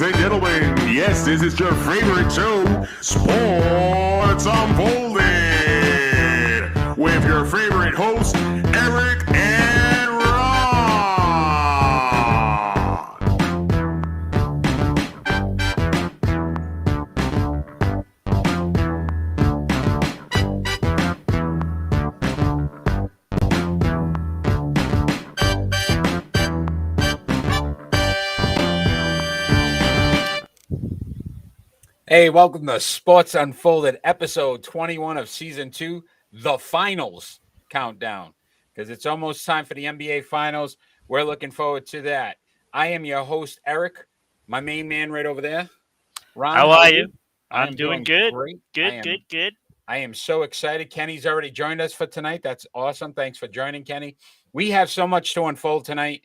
Ladies and gentlemen, yes, this is your favorite show, Sports Unfolded, with your favorite hosts, Eric and Ron. Hey, welcome to Sports Unfolded, episode 21 of season 2, the finals countdown, because it's almost time for the NBA finals. We're looking forward to that. I am your host, Eric, my main man right over there. Ron, how are you? I'm doing good. Great. Good. I am so excited. Kenny's already joined us for tonight. That's awesome. Thanks for joining, Kenny. We have so much to unfold tonight.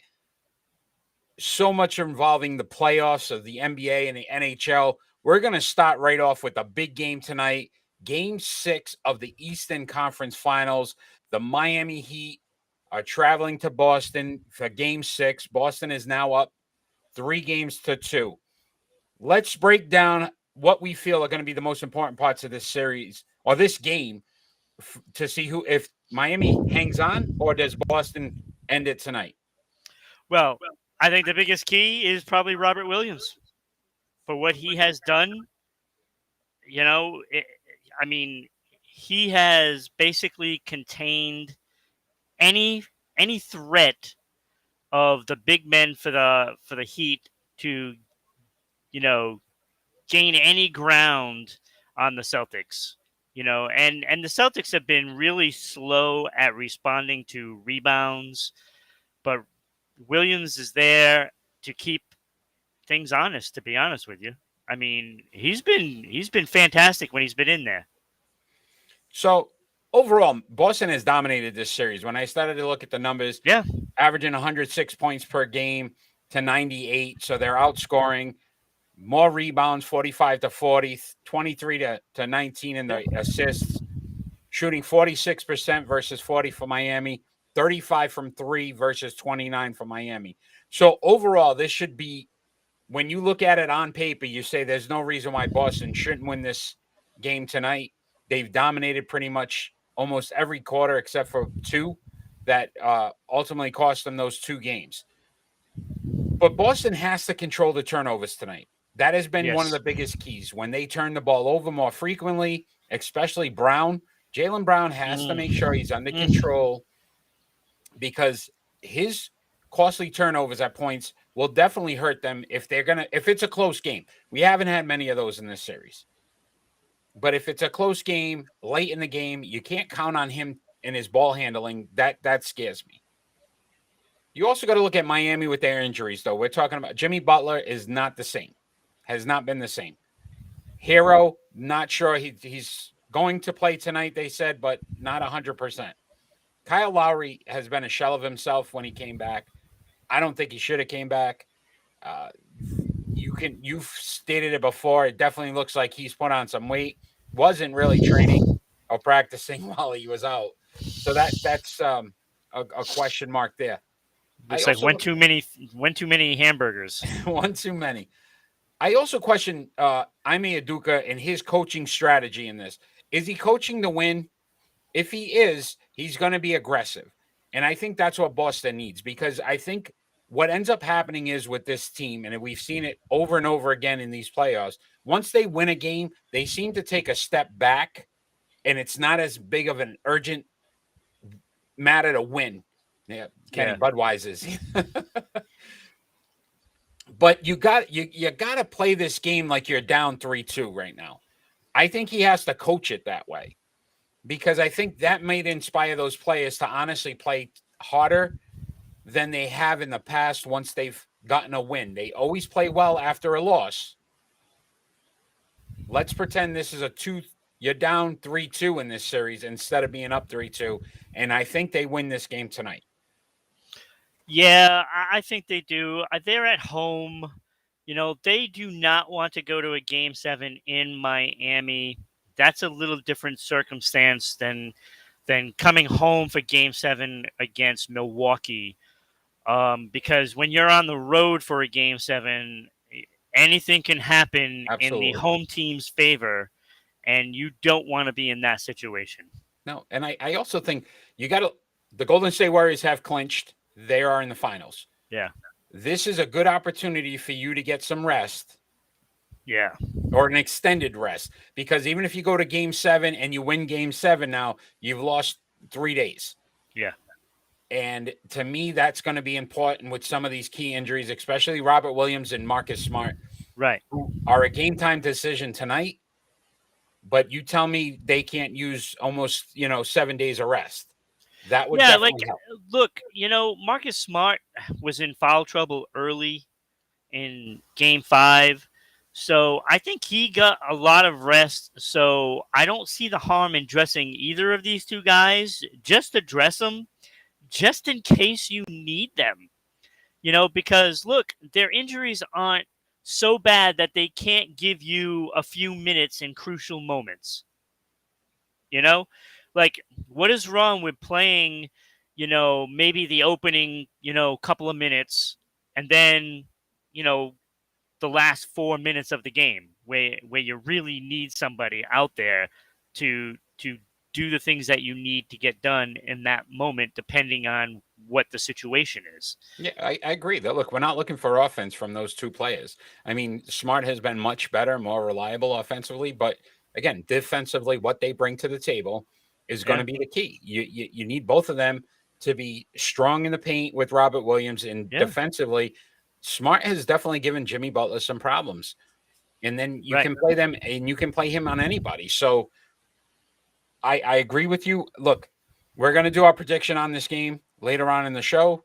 So much involving the playoffs of the NBA and the NHL. We're going to start right off with a big game tonight. Game 6 of the Eastern Conference Finals. The Miami Heat are traveling to Boston for Game 6. Boston is now up 3-2. Let's break down what we feel are going to be the most important parts of this series or this game to see if Miami hangs on or does Boston end it tonight. Well, I think the biggest key is probably Robert Williams. For what he has done, he has basically contained any threat of the big men for the Heat to, gain any ground on the Celtics. And the Celtics have been really slow at responding to rebounds, but Williams is there to keep things honest, to be honest with you. I mean, he's been fantastic when he's been in there. So overall, Boston has dominated this series. When I started to look at the numbers, averaging 106 points per game to 98. So they're outscoring. More rebounds, 45-40, 23-19 in the assists, shooting 46% versus 40 for Miami, 35 from 3 versus 29 for Miami. So overall, this should be, when you look at it on paper, you say there's no reason why Boston shouldn't win this game tonight. They've dominated pretty much almost every quarter except for 2 that ultimately cost them those 2 games. But Boston has to control the turnovers tonight. That has been one of the biggest keys. When they turn the ball over more frequently, especially Brown, Jaylen Brown has to make sure he's under control, because his costly turnovers at points will definitely hurt them if it's a close game. We haven't had many of those in this series. But if it's a close game, late in the game, you can't count on him in his ball handling. That scares me. You also got to look at Miami with their injuries, though. We're talking about Jimmy Butler is not the same. Has not been the same. Hero, not sure he's going to play tonight, they said, but not 100%. Kyle Lowry has been a shell of himself when he came back. I don't think he should have came back. You've stated it before. It definitely looks like he's put on some weight. Wasn't really training or practicing while he was out. So that's a question mark there. It's like one too many hamburgers. One too many. I also question Ime Udoka and his coaching strategy in this. Is he coaching to win? If he is, he's going to be aggressive. And I think that's what Boston needs, because I think what ends up happening is with this team, and we've seen it over and over again in these playoffs, once they win a game, they seem to take a step back, and it's not as big of an urgent matter to win. Yeah, Kenny Budweiser's. But you got to play this game like you're down 3-2 right now. I think he has to coach it that way, because I think that might inspire those players to honestly play harder than they have in the past once they've gotten a win. They always play well after a loss. Let's pretend this is you're down 3-2 in this series instead of being up 3-2, and I think they win this game tonight. Yeah, I think they do. They're at home. They do not want to go to a Game 7 in Miami. That's a little different circumstance than coming home for Game 7 against Milwaukee. Because when you're on the road for a Game 7, anything can happen in the Absolutely. home team's favor, and you don't want to be in that situation. No, and I also think the Golden State Warriors have clinched. They are in the finals. Yeah. This is a good opportunity for you to get some rest. Yeah. Or an extended rest. Because even if you go to game 7 and you win game 7 now, you've lost 3 days. Yeah. And to me, that's going to be important with some of these key injuries, especially Robert Williams and Marcus Smart, Right. who are a game time decision tonight. But you tell me they can't use almost, 7 days of rest. That would definitely help. Look, Marcus Smart was in foul trouble early in game 5. So I think he got a lot of rest. So I don't see the harm in dressing either of these two guys. Just address them just in case you need them. Because look, their injuries aren't so bad that they can't give you a few minutes in crucial moments. Like, what is wrong with playing, maybe the opening, couple of minutes and then, the last 4 minutes of the game where you really need somebody out there to do the things that you need to get done in that moment, depending on what the situation is. Yeah, I agree. Look, we're not looking for offense from those two players. I mean, Smart has been much better, more reliable offensively, but again, defensively, what they bring to the table is going to be the key. You need both of them to be strong in the paint with Robert Williams, and defensively, Smart has definitely given Jimmy Butler some problems. And then you can play them, and you can play him on anybody. So I agree with you. Look, we're going to do our prediction on this game later on in the show.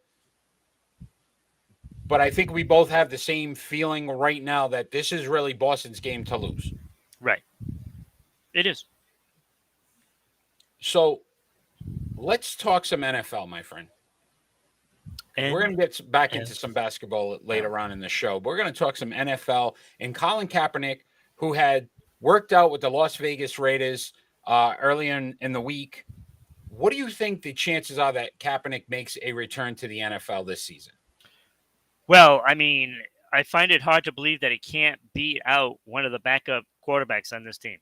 But I think we both have the same feeling right now that this is really Boston's game to lose. Right. It is. So let's talk some NFL, my friend. We're going to get back into some basketball later on in the show. We're going to talk some NFL and Colin Kaepernick, who had worked out with the Las Vegas Raiders earlier in the week. What do you think the chances are that Kaepernick makes a return to the NFL this season? Well, I mean, I find it hard to believe that he can't beat out one of the backup quarterbacks on this team,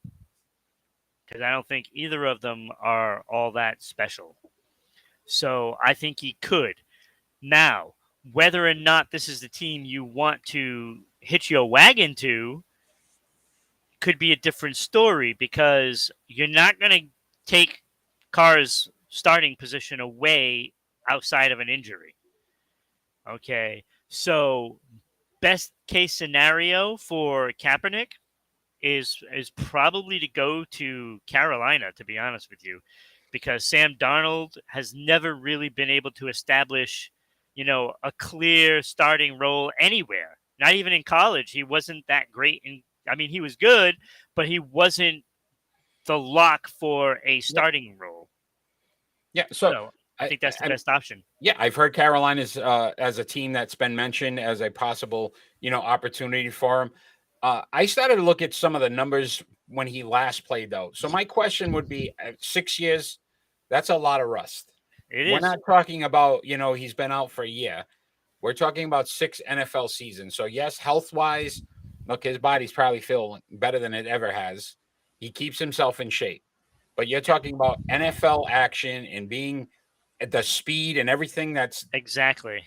because I don't think either of them are all that special. So I think he could. Now, whether or not this is the team you want to hitch your wagon to could be a different story, because you're not going to take Carr's starting position away outside of an injury. Okay, so best case scenario for Kaepernick is probably to go to Carolina, to be honest with you, because Sam Darnold has never really been able to establish, a clear starting role anywhere. Not even in college. He wasn't that great. He was good, but he wasn't the lock for a starting role. Yeah, so I think that's the best option. Yeah, I've heard Carolina's as a team that's been mentioned as a possible, opportunity for him. I started to look at some of the numbers when he last played, though. So my question would be, 6 years, that's a lot of rust. We're not talking about, he's been out for a year. We're talking about 6 NFL seasons. So, yes, health-wise, look, his body's probably feeling better than it ever has. He keeps himself in shape. But you're talking about NFL action and being at the speed and everything that's... Exactly.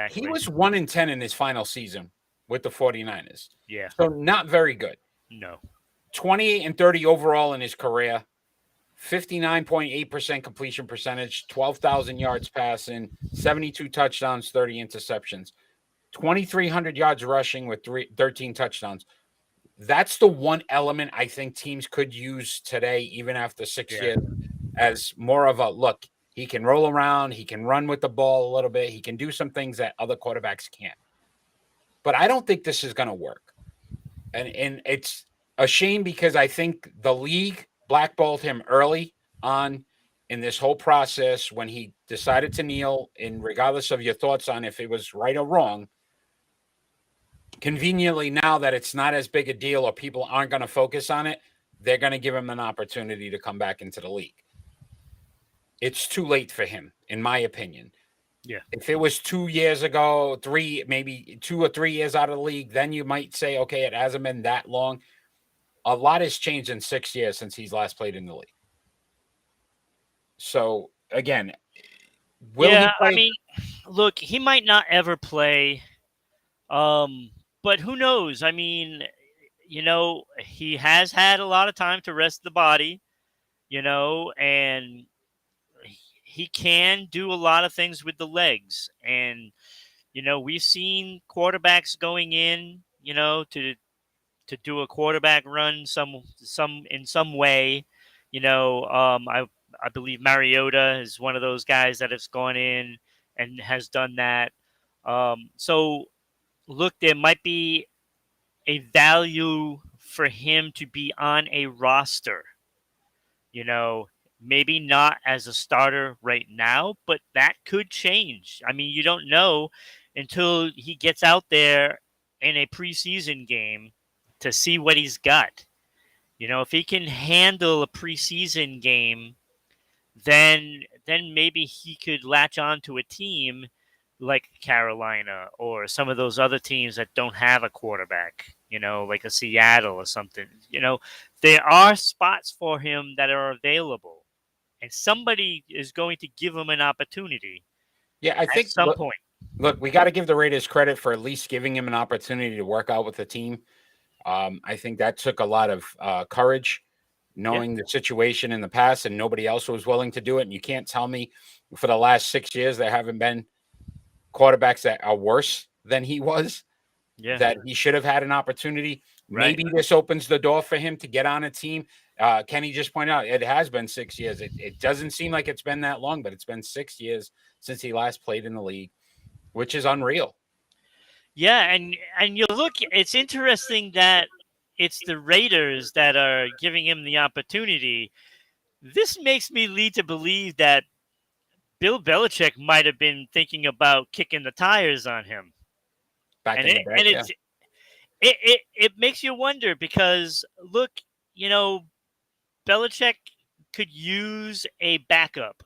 He was 1-10 in his final season with the 49ers. Yeah. So not very good. No. 28-30 overall in his career. 59.8% completion percentage, 12,000 yards passing, 72 touchdowns, 30 interceptions, 2,300 yards rushing with 13 touchdowns. That's the one element I think teams could use today, even after 6 years, as more of a look. He can roll around. He can run with the ball a little bit. He can do some things that other quarterbacks can't. But I don't think this is going to work. And it's a shame, because I think the league blackballed him early on in this whole process when he decided to kneel, and regardless of your thoughts on if it was right or wrong, conveniently now that it's not as big a deal or people aren't going to focus on it, they're going to give him an opportunity to come back into the league. It's too late for him, in my opinion. Yeah. If it was 2 years ago, maybe 2 or 3 years out of the league, then you might say, okay, it hasn't been that long. A lot has changed in 6 years since he's last played in the league. So again, will he Yeah, I play? mean, look, he might not ever play, but who knows? I mean, he has had a lot of time to rest the body, and he can do a lot of things with the legs. And, we've seen quarterbacks going in, to do a quarterback run in some way. I believe Mariota is one of those guys that has gone in and has done that. So look, there might be a value for him to be on a roster. Maybe not as a starter right now, but that could change. I mean, you don't know until he gets out there in a preseason game to see what he's got. If he can handle a preseason game, then maybe he could latch on to a team like Carolina or some of those other teams that don't have a quarterback, like a Seattle or something. There are spots for him that are available, and somebody is going to give him an opportunity Yeah, I at think. some point. Look, we got to give the Raiders credit for at least giving him an opportunity to work out with the team. I think that took a lot of courage, knowing the situation in the past, and nobody else was willing to do it. And you can't tell me for the last 6 years there haven't been quarterbacks that are worse than he was. Yeah. That he should have had an opportunity. Right. Maybe this opens the door for him to get on a team. Kenny just pointed out it has been 6 years. It doesn't seem like it's been that long, but it's been 6 years since he last played in the league, which is unreal. Yeah, and you look, it's interesting that it's the Raiders that are giving him the opportunity. This makes me lead to believe that Bill Belichick might have been thinking about kicking the tires on him. Back And in the it day, and yeah. it makes you wonder because look, Belichick could use a backup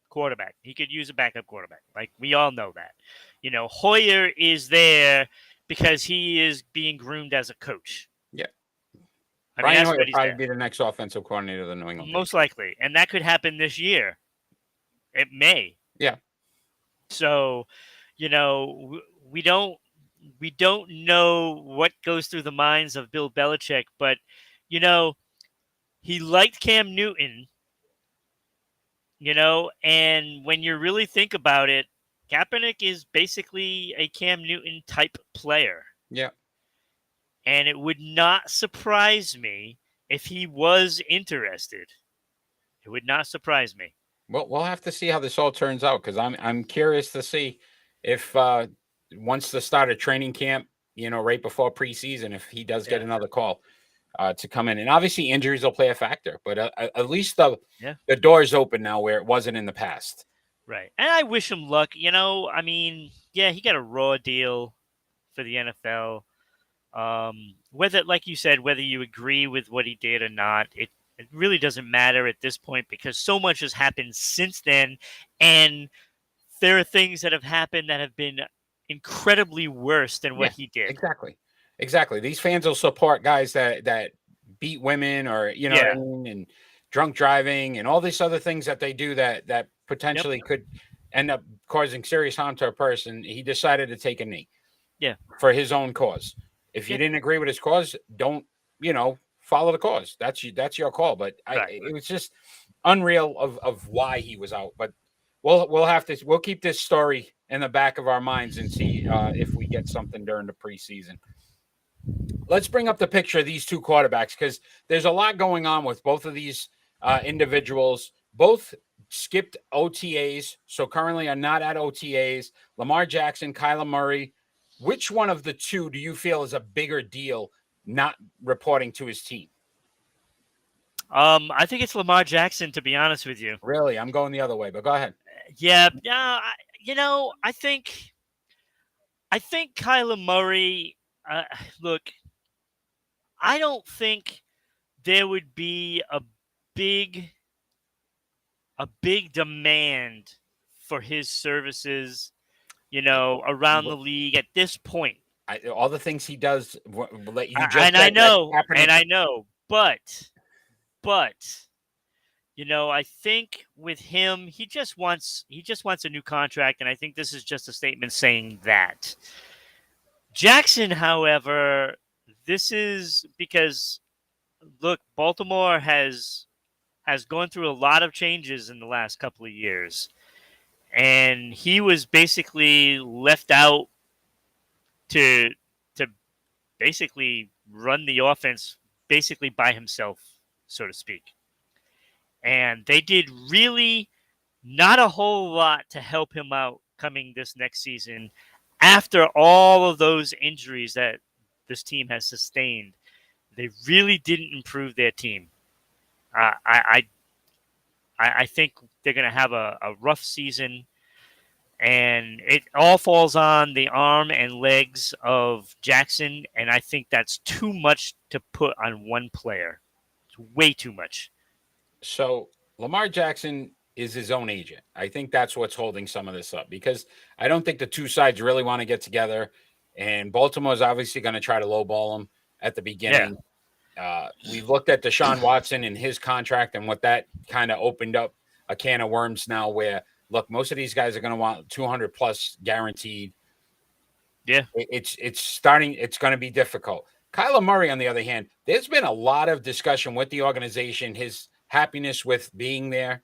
quarterback. He could use a backup quarterback. Like we all know that. Hoyer is there because he is being groomed as a coach. Yeah. I mean, Brian that's Hoyer what will he's probably there. be the next offensive coordinator of the New England Most Patriots. likely. And that could happen this year. It may. Yeah. So, we don't know what goes through the minds of Bill Belichick, but he liked Cam Newton, and when you really think about it, Kaepernick is basically a Cam Newton type player. Yeah. And it would not surprise me if he was interested. It would not surprise me. Well, we'll have to see how this all turns out because I'm curious to see if once the start of training camp, right before preseason, if he does get another call to come in, and obviously injuries will play a factor, but at least the door's open now where it wasn't in the past. Right, and I wish him luck. I mean, yeah, he got a raw deal for the NFL. Whether, like you said, whether you agree with what he did or not, it really doesn't matter at this point because so much has happened since then, and there are things that have happened that have been incredibly worse than what he did. Exactly. These fans will support guys that beat women or what I mean, and drunk driving and all these other things that they do that potentially could end up causing serious harm to a person. He decided to take a knee. Yeah. For his own cause. If you didn't agree with his cause, don't, follow the cause. That's your call. But it was just unreal of why he was out. But we'll keep this story in the back of our minds and see if we get something during the preseason. Let's bring up the picture of these two quarterbacks because there's a lot going on with both of these individuals. Both skipped OTAs, so currently are not at OTAs. Lamar Jackson, Kyler Murray. Which one of the two do you feel is a bigger deal not reporting to his team? I think it's Lamar Jackson, to be honest with you. Really? I'm going the other way, but go ahead. Yeah. I think Kyler Murray, look, I don't think there would be a big demand for his services, around the league at this point. All the things he does, let you just and I know, but I think with him, he just wants a new contract, and I think this is just a statement saying that. Jackson, however, this is because, look, Baltimore has gone through a lot of changes in the last couple of years, and he was basically left out to basically run the offense basically by himself, so to speak. And they did really not a whole lot to help him out coming this next season after all of those injuries that this team has sustained. They really didn't improve their team. I think they're going to have a rough season, and it all falls on the arm and legs of Jackson, and I think that's too much to put on one player. It's way too much. So Lamar Jackson is his own agent. I think that's what's holding some of this up, because I don't think the two sides really want to get together, and Baltimore is obviously going to try to lowball him at the beginning. Yeah. We've looked at Deshaun Watson and his contract and what that kind of opened up a can of worms now where, look, most of these guys are going to want 200 plus guaranteed. Yeah. It's going to be difficult. Kyler Murray, on the other hand, there's been a lot of discussion with the organization, his happiness with being there,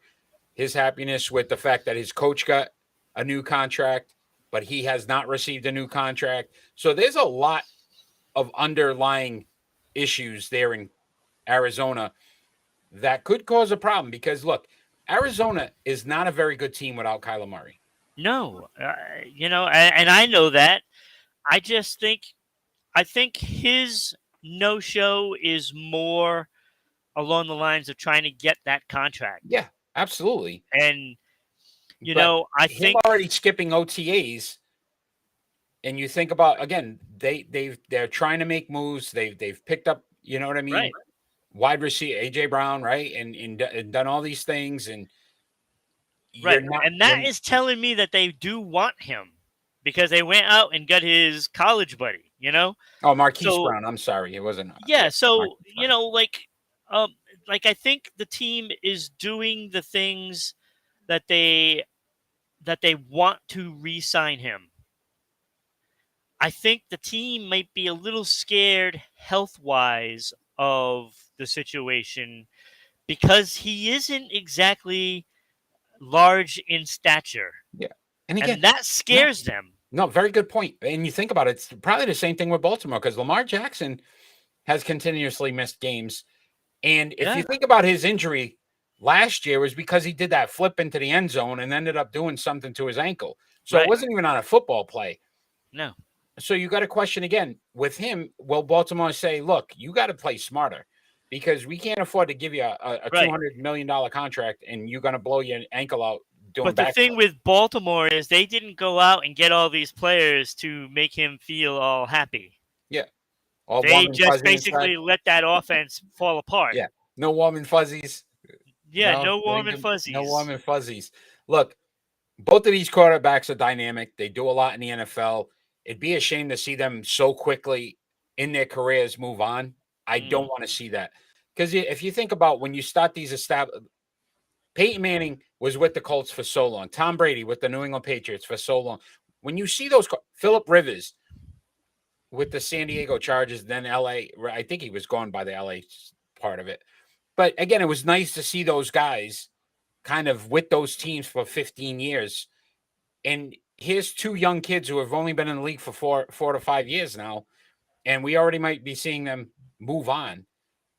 his happiness with the fact that his coach got a new contract, but he has not received a new contract. So there's a lot of underlying issues there in Arizona that could cause a problem, because, look, Arizona is not a very good team without Kyler Murray. No, and I know that. I think his no-show is more along the lines of trying to get that contract. Yeah, absolutely. And, I think already skipping OTAs, and you think about, again, they're trying to make moves. They've picked up, you know what I mean? Right. Wide receiver, AJ Brown, right? And done all these things. And right. And that is telling me that they do want him, because they went out and got his college buddy, Oh, Marquise Brown. I'm sorry. It wasn't. Yeah. So, I think the team is doing the things that they want to re-sign him. I think the team might be a little scared health-wise of the situation, because he isn't exactly large in stature. Yeah. And again, that scares them. No, very good point. And you think about it, it's probably the same thing with Baltimore, because Lamar Jackson has continuously missed games. And if you think about his injury last year, was because he did that flip into the end zone and ended up doing something to his ankle. So It wasn't even on a football play. No. So you got to question again with him. Will Baltimore say, look, you got to play smarter, because we can't afford to give you a $200 million contract and you're going to blow your ankle out doing But the thing with Baltimore is they didn't go out and get all these players to make him feel all happy. Yeah. They just basically let that offense fall apart. Yeah. No warm and fuzzies. Yeah, no warm and fuzzies. No warm and fuzzies. Look, both of these quarterbacks are dynamic. They do a lot in the NFL. It'd be a shame to see them so quickly in their careers move on. I don't want to see that. Because if you think about when you start these Peyton Manning was with the Colts for so long. Tom Brady with the New England Patriots for so long. When you see those, Phillip Rivers with the San Diego Chargers, then LA, I think he was gone by the LA part of it. But again, it was nice to see those guys kind of with those teams for 15 years. And here's two young kids who have only been in the league for 4 to 5 years now. And we already might be seeing them move on.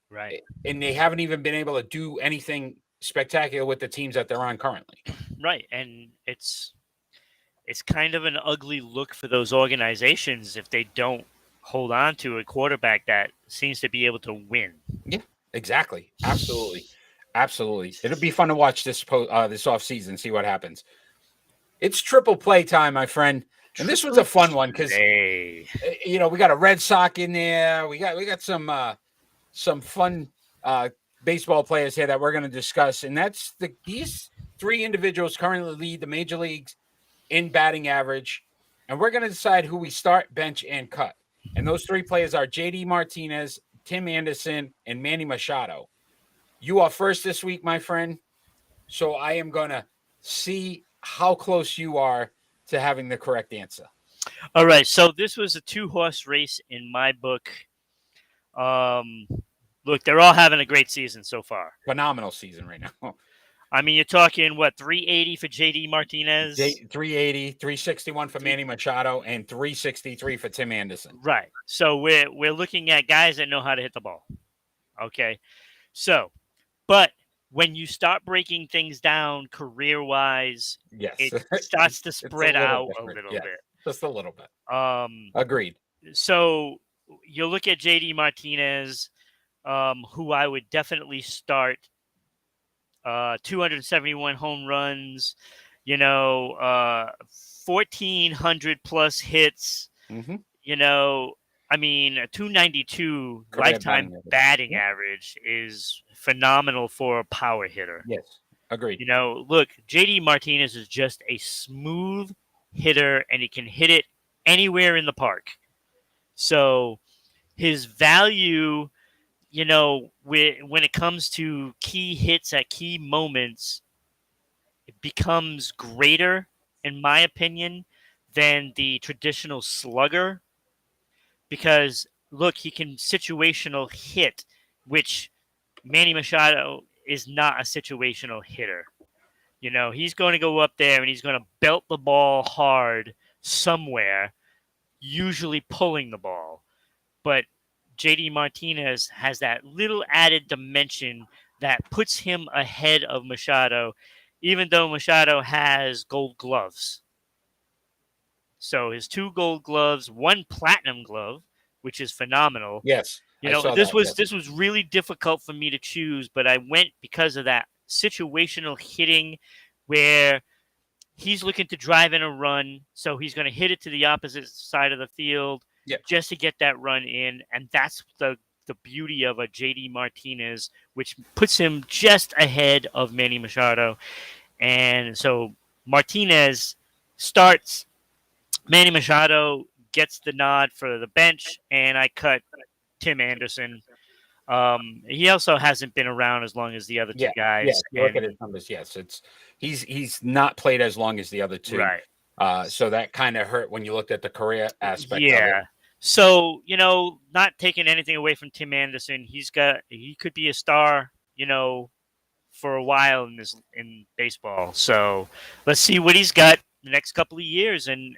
Right. And they haven't even been able to do anything spectacular with the teams that they're on currently. Right. And it's kind of an ugly look for those organizations if they don't hold on to a quarterback that seems to be able to win. Yeah, exactly. Absolutely. Absolutely. It'll be fun to watch this offseason, see what happens. It's triple play time, my friend. And this was a fun one because, we got a Red Sox in there. We got some fun baseball players here that we're going to discuss. And that's three individuals currently lead the major leagues in batting average, and we're going to decide who we start, bench, and cut. And those three players are JD Martinez, Tim Anderson, and Manny Machado. You are first this week, my friend. So I am going to see how close you are to having the correct answer. All right. So this was a 2-horse race in my book. Look, they're all having a great season so far. Phenomenal season right now. I mean, you're talking, 380 for JD Martinez? 380, 361 for Manny Machado, and 363 for Tim Anderson. Right. So we're looking at guys that know how to hit the ball. Okay. So, but when you start breaking things down career-wise, yes, it starts to spread out a little bit. Just a little bit. Agreed. So you look at JD Martinez, who I would definitely start. 271 home runs, 1,400 plus hits. Mm-hmm. I mean, a 292 lifetime batting average is phenomenal for a power hitter. Yes, agreed. Look, JD Martinez is just a smooth hitter, and he can hit it anywhere in the park. So his value, when it comes to key hits at key moments, it becomes greater, in my opinion, than the traditional slugger. Because, look, he can situational hit, which Manny Machado is not a situational hitter. He's going to go up there and he's going to belt the ball hard somewhere, usually pulling the ball. But JD Martinez has that little added dimension that puts him ahead of Machado, even though Machado has gold gloves. So his 2 gold gloves, 1 platinum glove, which is phenomenal. Yes. This was really difficult for me to choose, but I went because of that situational hitting where he's looking to drive in a run, so he's going to hit it to the opposite side of the field just to get that run in, and that's the beauty of a JD Martinez, which puts him just ahead of Manny Machado. And so Martinez starts, Manny Machado gets the nod for the bench, and I cut Tim Anderson. He also hasn't been around as long as the other two guys. Yeah, look at his numbers. Yes, he's not played as long as the other two. Right. So that kind of hurt when you looked at the career aspect of it. So, not taking anything away from Tim Anderson, he could be a star, for a while in baseball. So let's see what he's got the next couple of years, and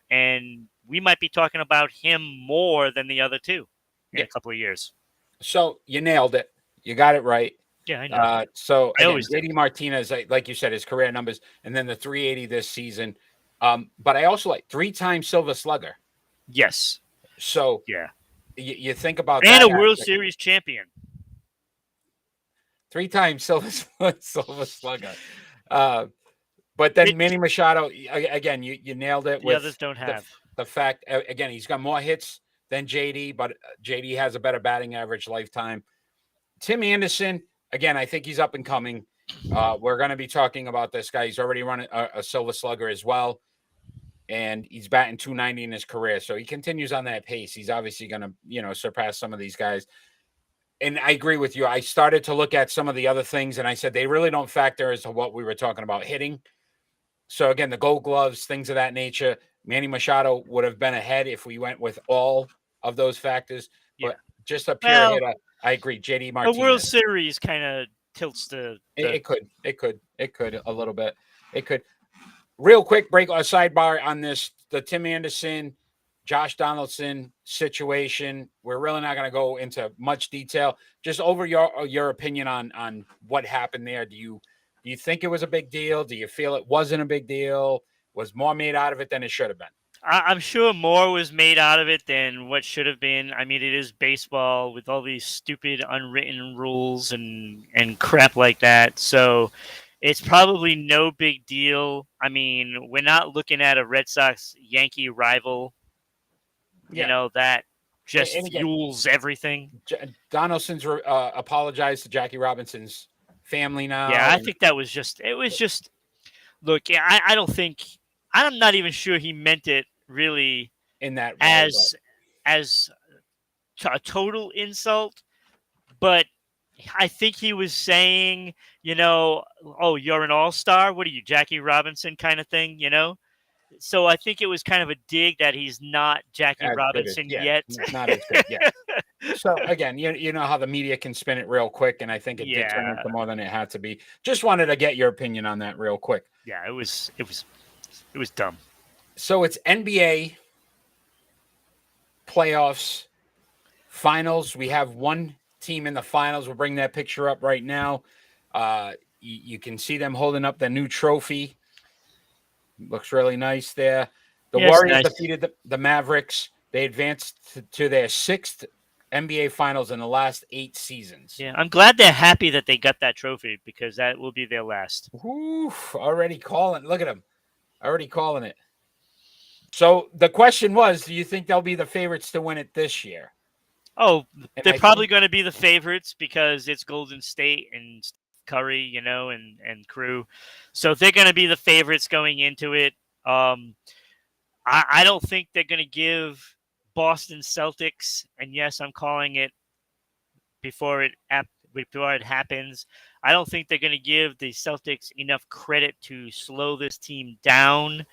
we might be talking about him more than the other two in a couple of years. So you nailed it. You got it right. Yeah, I know. So JD Martinez, like you said, his career numbers, and then the 380 this season. But I also like 3-time Silver Slugger. Yes. So you think about and that. And a World Series champion. 3-time Silver Slugger. But then Manny Machado, again, you nailed it. The others don't have. The fact, again, he's got more hits than JD, but JD has a better batting average lifetime. Tim Anderson, again, I think he's up and coming. We're going to be talking about this guy. He's already run a Silver Slugger as well, and he's batting 290 in his career. So he continues on that pace. He's obviously going to, surpass some of these guys. And I agree with you. I started to look at some of the other things, and I said they really don't factor as to what we were talking about hitting. So, again, the gold gloves, things of that nature. Manny Machado would have been ahead if we went with all of those factors. But just a pure hitter, I agree. JD Martinez. The World Series kind of tilts the... It could a little bit. It could. Real quick break, a sidebar on this, the Tim Anderson, Josh Donaldson situation. We're really not going to go into much detail. Just over your opinion on what happened there. Do you think it was a big deal? Do you feel it wasn't a big deal? Was more made out of it than it should have been? I'm sure more was made out of it than what should have been. I mean, it is baseball with all these stupid unwritten rules and crap like that. So it's probably no big deal. I mean, we're not looking at a Red Sox-Yankee rival. That just fuels everything. Donaldson's apologized to Jackie Robinson's family now. Yeah, I think that was just Look, I don't think I'm not even sure he meant it really in that way, as a total insult, but I think he was saying, oh, you're an all-star. What are you, Jackie Robinson kind of thing, So I think it was kind of a dig that he's not Jackie as good as Robinson yet. not as good. Yeah. So again, you know how the media can spin it real quick, and I think it did turn into more than it had to be. Just wanted to get your opinion on that real quick. Yeah, it was dumb. So it's NBA playoffs, finals. We have one team in the finals. We'll bring that picture up right now. You can see them holding up the new trophy. Looks really nice there. The Warriors defeated the Mavericks. They advanced to their 6th NBA Finals in the last 8 seasons. Yeah, I'm glad they're happy that they got that trophy because that will be their last. Oof, already calling. Look at them. Already calling it. So the question was, do you think they'll be the favorites to win it this year? Oh, they're probably going to be the favorites because it's Golden State and Curry, and crew. So they're going to be the favorites going into it. I don't think they're going to give Boston Celtics, and yes, I'm calling it before it happens. I don't think they're going to give the Celtics enough credit to slow this team down.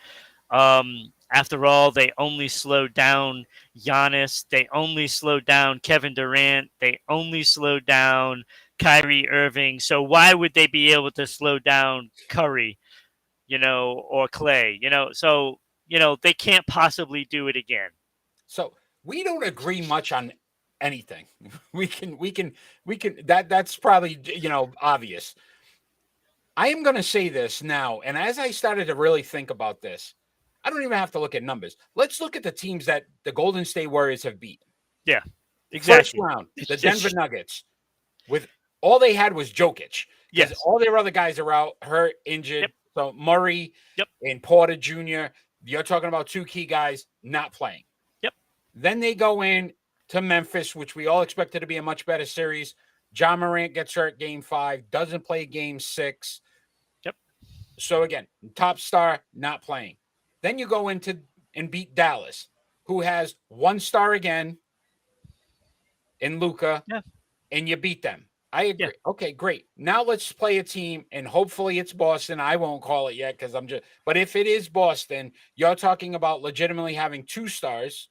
After all, they only slowed down Giannis. They only slowed down Kevin Durant. They only slowed down Kyrie Irving. So why would they be able to slow down Curry, or Clay? So they can't possibly do it again. So we don't agree much on anything. We can that's probably, obvious. I am going to say this now. And as I started to really think about this, I don't even have to look at numbers. Let's look at the teams that the Golden State Warriors have beat. Yeah, exactly. First round, the Denver Nuggets, with all they had was Jokic. Yes. All their other guys are out, hurt, injured. Yep. So Murray and Porter Jr., you're talking about 2 key guys not playing. Yep. Then they go in to Memphis, which we all expected to be a much better series. John Morant gets hurt game 5, doesn't play game 6. Yep. So again, top star not playing. Then you go into and beat Dallas, who has 1 star again in Luka, and you beat them. I agree. Yeah. Okay, great. Now let's play a team, and hopefully it's Boston. I won't call it yet because but if it is Boston, you're talking about legitimately having 2 stars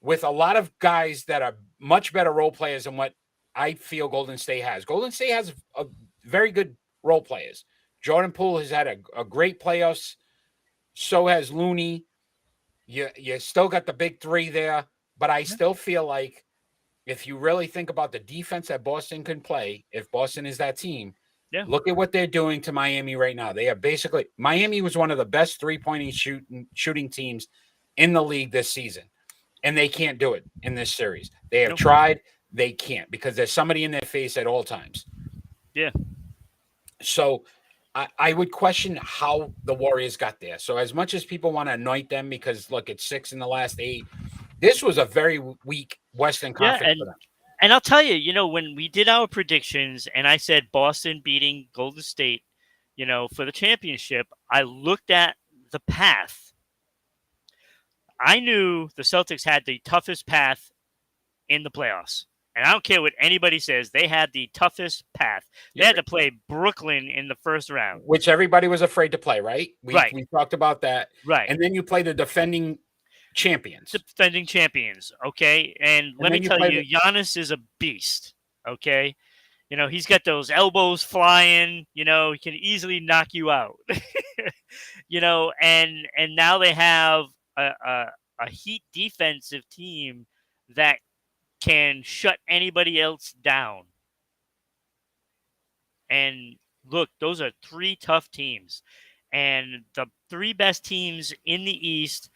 with a lot of guys that are much better role players than what I feel Golden State has. Golden State has a very good role players. Jordan Poole has had a great playoffs. So has Looney. You still got the big 3 there, but I still feel like if you really think about the defense that Boston can play, if Boston is that team, look at what they're doing to Miami right now. They are basically – Miami was one of the best three-point shooting teams in the league this season, and they can't do it in this series. They have tried. They can't because there's somebody in their face at all times. Yeah. So – I would question how the Warriors got there. So as much as people want to anoint them because, look, it's 6 in the last 8, this was a very weak Western Conference for them. And I'll tell you, when we did our predictions and I said Boston beating Golden State, for the championship, I looked at the path. I knew the Celtics had the toughest path in the playoffs. And I don't care what anybody says. They had the toughest path. They had to play Brooklyn in the first round. Which everybody was afraid to play, right? We talked about that. Right. And then you play the defending champions. Okay? And let me tell you, Giannis is a beast, okay? He's got those elbows flying. He can easily knock you out. And now they have a Heat defensive team that can shut anybody else down. And look, those are 3 tough teams. And the 3 best teams in the East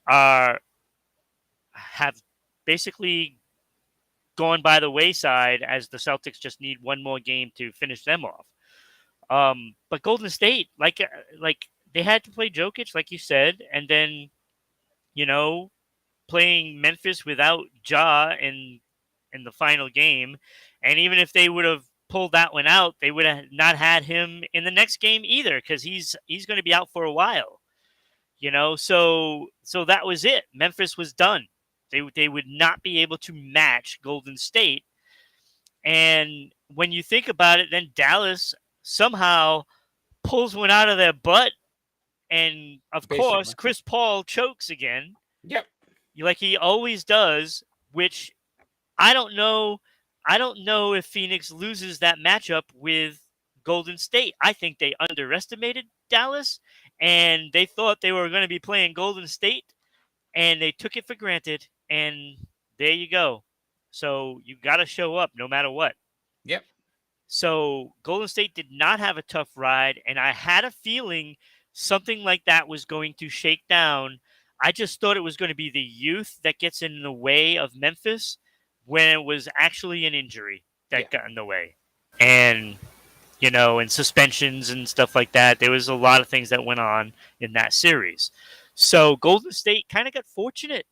have basically gone by the wayside as the Celtics just need 1 more game to finish them off. But Golden State, like they had to play Jokic, like you said, and then, playing Memphis without Ja in the final game. And even if they would have pulled that one out, they would have not had him in the next game either, because he's going to be out for a while. So that was it. Memphis was done. They would not be able to match Golden State. And when you think about it, then Dallas somehow pulls one out of their butt, and of course Chris Paul chokes again. Yep. Like he always does, which I don't know if Phoenix loses that matchup with Golden State. I think they underestimated Dallas, and they thought they were going to be playing Golden State, and they took it for granted, and there you go. So you got to show up no matter what. Yep. So Golden State did not have a tough ride, and I had a feeling something like that was going to shake down. I just thought it was going to be the youth that gets in the way of Memphis, when it was actually an injury that got in the way. And, and suspensions and stuff like that. There was a lot of things that went on in that series. So Golden State kind of got fortunate.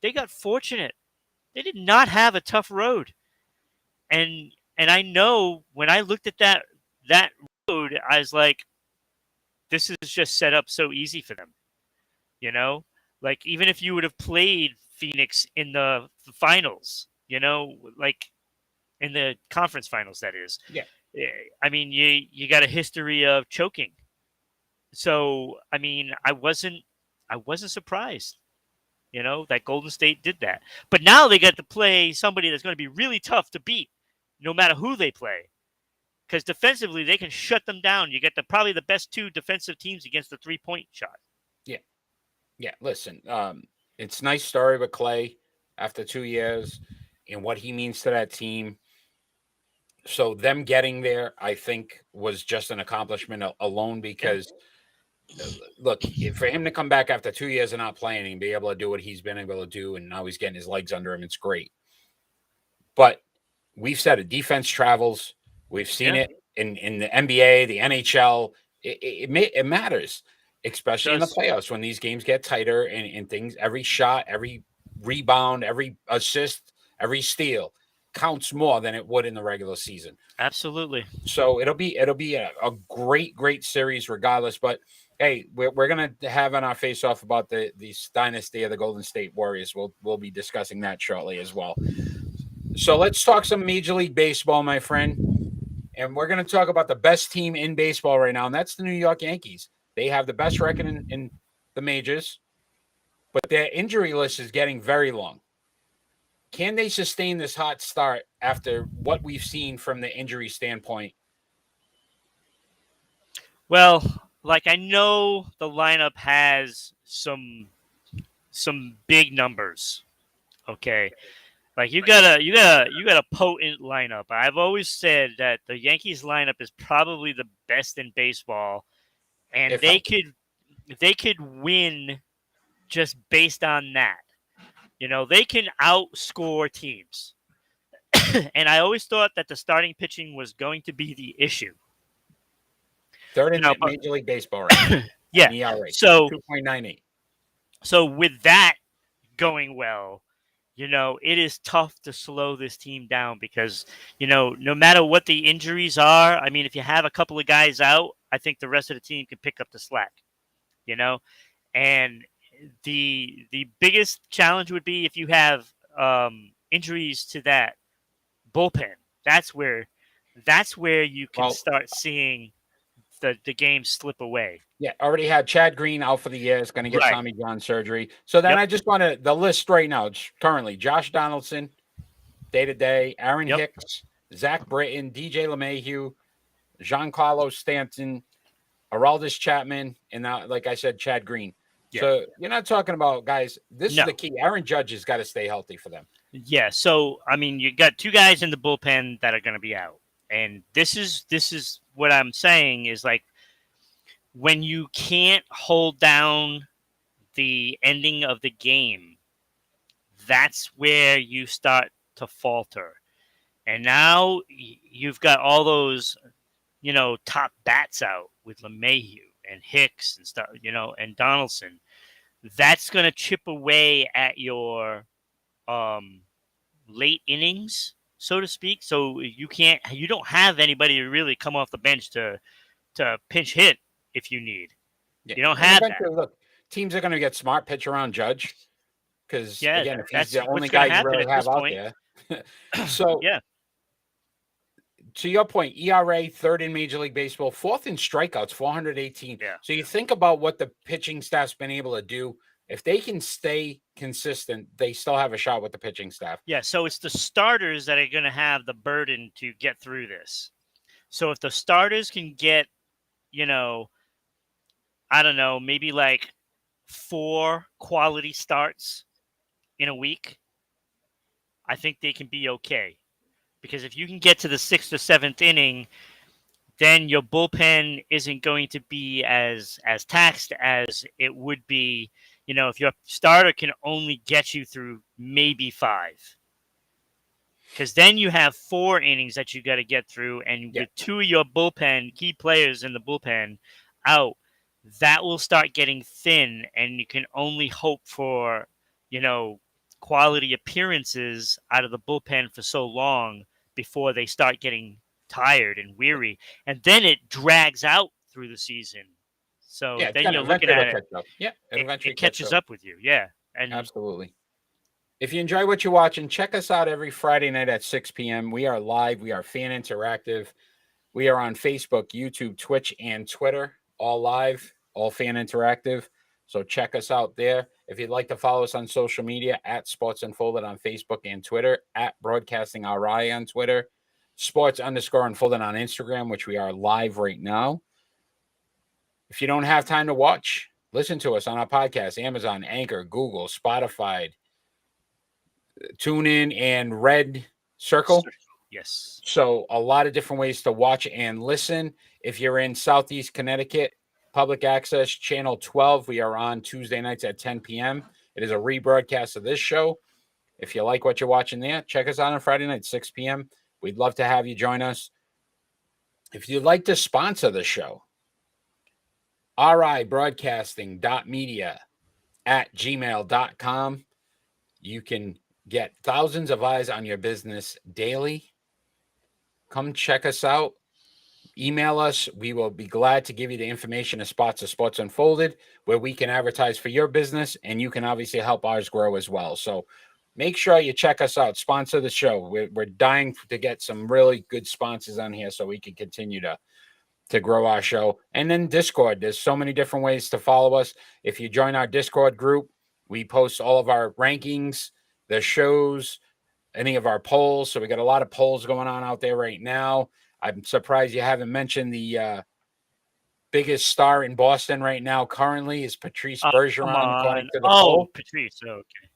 They got fortunate. They did not have a tough road. And I know when I looked at that road, I was like, this is just set up so easy for them. Like even if you would have played Phoenix in the finals, like in the conference finals, that is. Yeah. I mean, you got a history of choking. So, I mean, I wasn't surprised, that Golden State did that. But now they get to play somebody that's going to be really tough to beat, no matter who they play. Because defensively, they can shut them down. You get probably the best two defensive teams against the 3-point shot. Yeah. Yeah, listen, it's a nice story with Clay after 2 years and what he means to that team. So them getting there, I think, was just an accomplishment alone because, look, for him to come back after 2 years and not playing and be able to do what he's been able to do, and now he's getting his legs under him, it's great. But we've said it, defense travels. We've seen it in the NBA, the NHL. It matters, especially in the playoffs when these games get tighter and things, every shot, every rebound, every assist, every steal counts more than it would in the regular season. Absolutely. So it'll be a great series regardless. But hey, we're gonna have on our face off about the dynasty of the Golden State Warriors. We'll be discussing that shortly as well. So let's talk some Major League Baseball, my friend. And we're going to talk about the best team in baseball right now, and that's the New York Yankees. They have the best record in the majors, but their injury list is getting very long. Can they sustain this hot start after what we've seen from the injury standpoint? Well, like I know the lineup has some big numbers. Okay. Like you got a potent lineup. I've always said that the Yankees lineup is probably the best in baseball, and they could win just based on that. They can outscore teams. And I always thought that the starting pitching was going to be the issue. Third in Major League Baseball right now. Yeah. ERA, so 2.98. So with that going well, it is tough to slow this team down because, no matter what the injuries are, I mean, if you have a couple of guys out, I think the rest of the team can pick up the slack, and the biggest challenge would be if you have injuries to that bullpen. That's where you can start seeing the game slip away. Yeah, already had Chad Green out for the year. It's going to get Tommy John surgery. So then I just want the list right now. Currently, Josh Donaldson, day-to-day, Aaron Hicks, Zach Britton, DJ LeMahieu, Giancarlo Stanton, Aroldis Chapman, and now, like I said, Chad Green. Yeah. So you're not talking about guys. This is the key. Aaron Judge has got to stay healthy for them. Yeah. So, I mean, you got two guys in the bullpen that are going to be out. And this is what I'm saying is like when you can't hold down the ending of the game, that's where you start to falter. And now you've got all those, top bats out with LeMahieu and Hicks and stuff, and Donaldson. That's going to chip away at your late innings so to speak. So you don't have anybody to really come off the bench to pinch hit if you need. Yeah. You don't have that. Look, teams are going to get smart, pitch around Judge, because again, if he's that's the only what's gonna guy you really have out there. So yeah. To your point, ERA, third in Major League Baseball, fourth in strikeouts, 418. Yeah. So you think about what the pitching staff's been able to do. If they can stay consistent, they still have a shot with the pitching staff. Yeah, so it's the starters that are going to have the burden to get through this. So if the starters can get, I don't know, maybe like 4 quality starts in a week, I think they can be okay. Because if you can get to the 6th or 7th inning, then your bullpen isn't going to be as taxed as it would be, if your starter can only get you through maybe 5. Because then you have 4 innings that you got to get through, and with 2 of your bullpen, key players in the bullpen out, that will start getting thin, and you can only hope for, quality appearances out of the bullpen for so long before they start getting tired and weary, and then it drags out through the season. So then you're looking at it. It catches up with you. Yeah, and absolutely. If you enjoy what you're watching, check us out every Friday night at 6 p.m. We are live. We are fan interactive. We are on Facebook, YouTube, Twitch, and Twitter. All live, all fan interactive. So check us out there. If you'd like to follow us on social media, at Sports Unfolded on Facebook and Twitter, at Broadcasting RI on Twitter, Sports_Unfolded on Instagram, which we are live right now. If you don't have time to watch, listen to us on our podcast, Amazon, Anchor, Google, Spotify, TuneIn, and Red Circle. Yes. So a lot of different ways to watch and listen. If you're in Southeast Connecticut, Public Access Channel 12, we are on Tuesday nights at 10 p.m. It is a rebroadcast of this show. If you like what you're watching there, check us out on Friday night, 6 p.m. We'd love to have you join us. If you'd like to sponsor the show, ribroadcasting.media@gmail.com. You can get thousands of eyes on your business daily. Come check us out. Email us. We will be glad to give you the information as spots of Sports Unfolded, where we can advertise for your business, and you can obviously help ours grow as well. So make sure you check us out. Sponsor the show. We're dying to get some really good sponsors on here so we can continue to grow our show. And then Discord. There's so many different ways to follow us. If you join our Discord group, we post all of our rankings, the shows, any of our polls. So we got a lot of polls going on out there right now. I'm surprised you haven't mentioned the biggest star in Boston right now currently is Patrice Bergeron, according to the poll. Patrice. Oh, okay.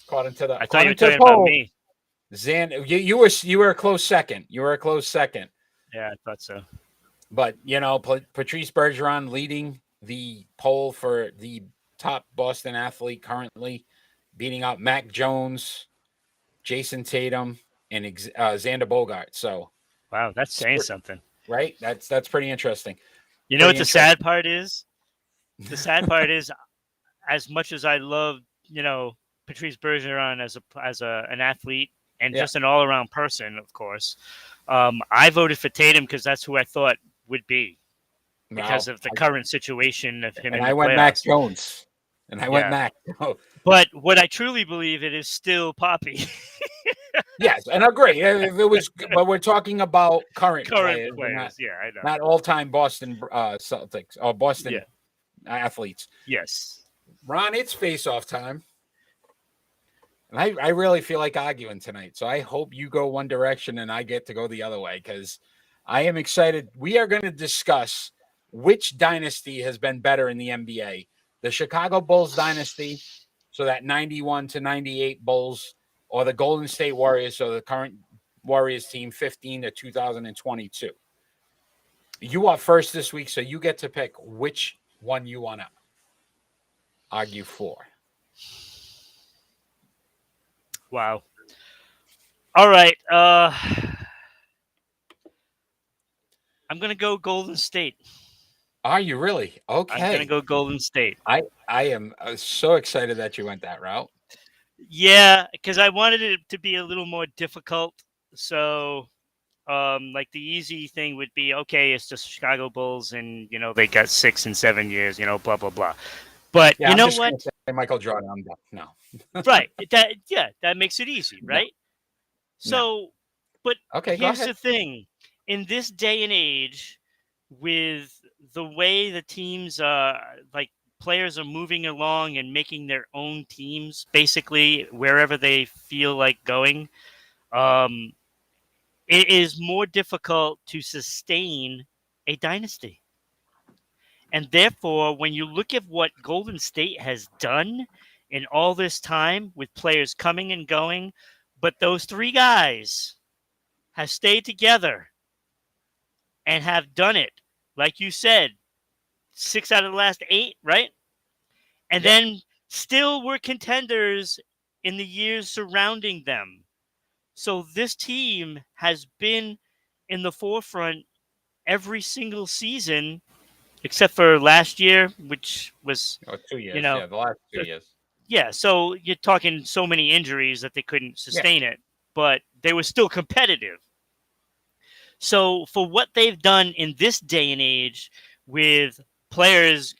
According to the I thought you were talking about me. You were a close second. You were a close second. Yeah, I thought so. But, Patrice Bergeron leading the poll for the top Boston athlete currently, beating out Mac Jones, Jason Tatum, and Xander Bogaerts. So, wow, that's saying something, right? That's pretty interesting. You know what the sad part is? The sad part is, as much as I love, Patrice Bergeron as an athlete and just an all around person, of course, I voted for Tatum because that's who I thought would be because of the current situation of him. And I went Mac Jones, and I went Mac. But what I truly believe it is still Poppy. Yes, and I agree. If it was, but we're talking about current players. I know. Not all-time Boston Celtics or Boston athletes. Yes, Ron, it's face-off time, and I really feel like arguing tonight. So I hope you go one direction and I get to go the other way because I am excited. We are going to discuss which dynasty has been better in the NBA: the Chicago Bulls dynasty, so that 91 to 98 Bulls, or the Golden State Warriors, so the current Warriors team, 15 to 2022. You are first this week, so you get to pick which one you want to argue for. Wow. All right. I'm going to go Golden State. Are you really? Okay. I'm going to go Golden State. I am so excited that you went that route. Yeah, because I wanted it to be a little more difficult So, like the easy thing would be, okay, it's the Chicago Bulls, and they got 6 and 7 years, blah blah blah. But Yeah, you I'm know just what? gonna say Michael Jordan. I'm done. No, Right. That makes it easy, no, right? no. So, but Okay, go here's ahead. the thing: in this day and age, with the way the teams, like players are moving along and making their own teams, basically wherever they feel like going, um, it is more difficult to sustain a dynasty. And therefore, when you look at what Golden State has done in all this time with players coming and going, but those three guys have stayed together and have done it, like you said, 6 out of the last 8, right? And Yep. then still were contenders in the years surrounding them. So this team has been in the forefront every single season except for last year, which was, 2 years. you know, Yeah, the last 2 years. yeah. So you're talking so many injuries that they couldn't Yeah. sustain it, but they were still competitive. So for what they've done in this day and age with players,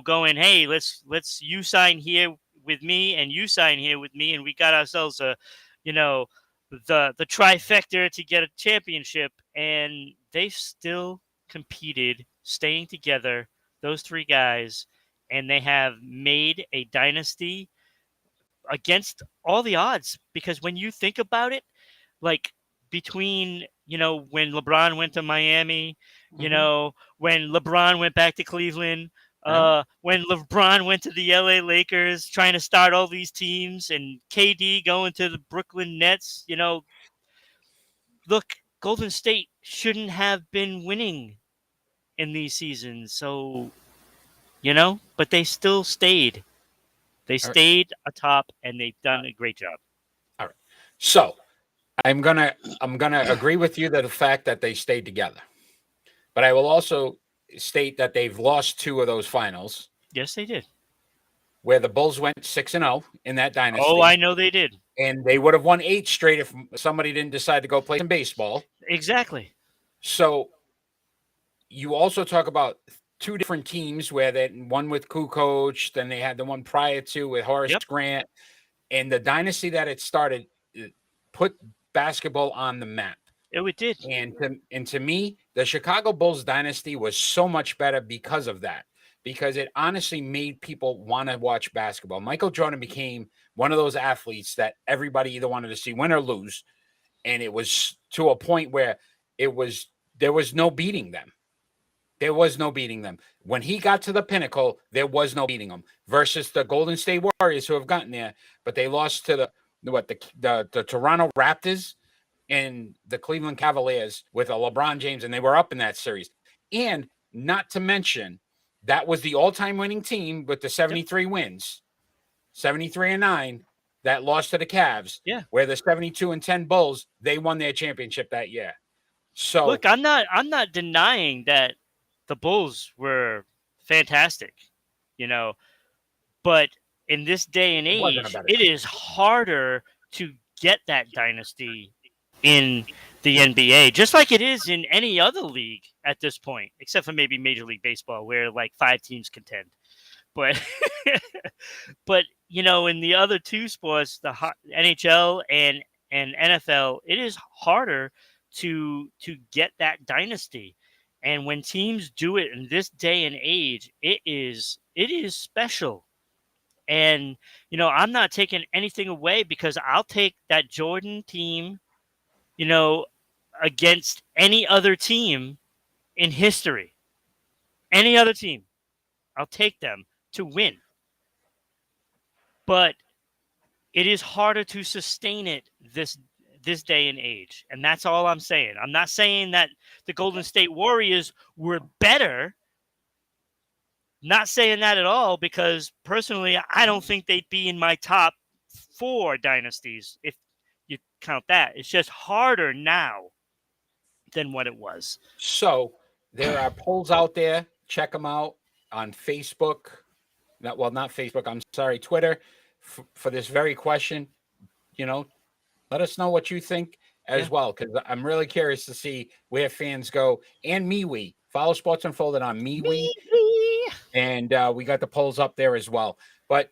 going, hey, let's you sign here with me and you sign here with me, and we got ourselves a, you know, the trifecta to get a championship, and they still competed, staying together, those three guys, and they have made a dynasty against all the odds. Because when you think about it, like between when LeBron went to Miami, when LeBron went back to Cleveland, when LeBron went to the LA Lakers, trying to start all these teams, and KD going to the Brooklyn Nets, look, Golden State shouldn't have been winning in these seasons. So, but they still stayed. They All right. stayed atop, and they've done a great job. All right. So I'm gonna agree with you that the fact that they stayed together, but I will also state that they've lost 2 of those finals Yes, they did. where the Bulls went 6-0 in that dynasty. Oh, I know they did. And they would have won 8 straight if somebody didn't decide to go play some baseball. Exactly. So you also talk about 2 different teams where that one with Kukoc, then they had the one prior to with Horace Grant, and the dynasty that it started put basketball on the map. It did. And to me, the Chicago Bulls dynasty was so much better because of that. Because it honestly made people want to watch basketball. Michael Jordan became one of those athletes that everybody either wanted to see win or lose. And it was to a point where there was no beating them. There was no beating them. When he got to the pinnacle, there was no beating them versus the Golden State Warriors who have gotten there, but they lost to the Toronto Raptors and the Cleveland Cavaliers with a LeBron James, and they were up in that series. And not to mention, that was the all-time winning team with the 73 wins, 73-9, that lost to the Cavs. Yeah. Where the 72-10 Bulls, they won their championship that year. So look, I'm not denying that the Bulls were fantastic, but in this day and age, it is harder to get that dynasty in the NBA, just like it is in any other league at this point, except for maybe Major League Baseball, where like 5 teams contend. But but in the other 2 sports, the NHL and NFL, it is harder to get that dynasty. And when teams do it in this day and age, it is special. And I'm not taking anything away, because I'll take that Jordan team, against any other team in history. Any other team, I'll take them to win. But it is harder to sustain it this day and age. And that's all I'm saying. I'm not saying that the Golden State Warriors were better. Not saying that at all, because personally, I don't think they'd be in my top 4 dynasties if you count that. It's just harder now than what it was. So there are polls out there. Check them out on Facebook. Not Facebook. I'm sorry, Twitter, for this very question. Let us know what you think as well, because I'm really curious to see where fans go. And MeWe. Follow Sports Unfolded on MeWe. And we got the polls up there as well. But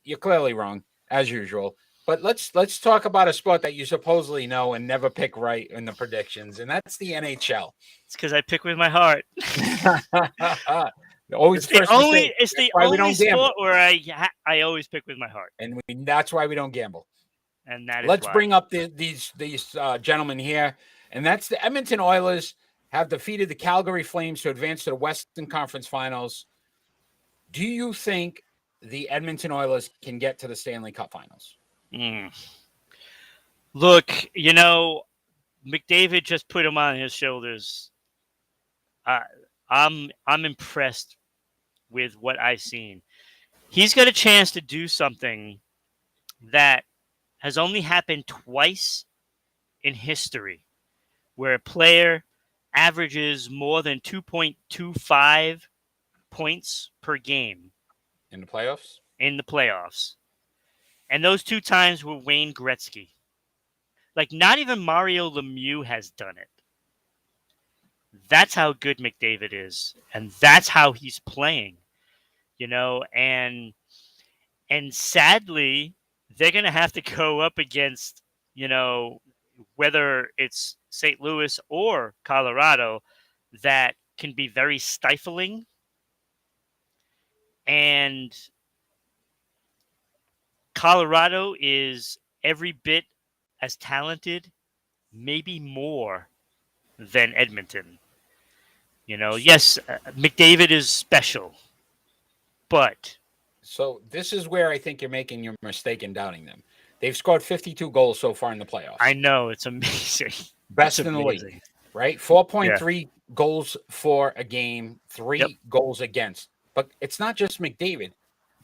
you're clearly wrong, as usual. But let's talk about a sport that you supposedly know and never pick right in the predictions, and that's the NHL. It's because I pick with my heart. Always it's the only sport where I always pick with my heart, and that's why we don't gamble. And that is let's why. bring up these gentlemen here, and that's the Edmonton Oilers have defeated the Calgary Flames to advance to the Western Conference Finals. Do you think the Edmonton Oilers can get to the Stanley Cup Finals? Look, McDavid just put him on his shoulders. I'm impressed with what I've seen. He's got a chance to do something that has only happened twice in history, where a player averages more than 2.25 points per game in the playoffs. And those 2 times were Wayne Gretzky. Like, not even Mario Lemieux has done it. That's how good McDavid is, and that's how he's playing. And sadly, they're going to have to go up against, whether it's St. Louis or Colorado, that can be very stifling. And Colorado is every bit as talented, maybe more, than Edmonton. Yes, McDavid is special, but... So this is where I think you're making your mistake in doubting them. They've scored 52 goals so far in the playoffs. I know, it's amazing. Best in the league, right? 4.3 goals for a game, 3 goals against. But it's not just McDavid.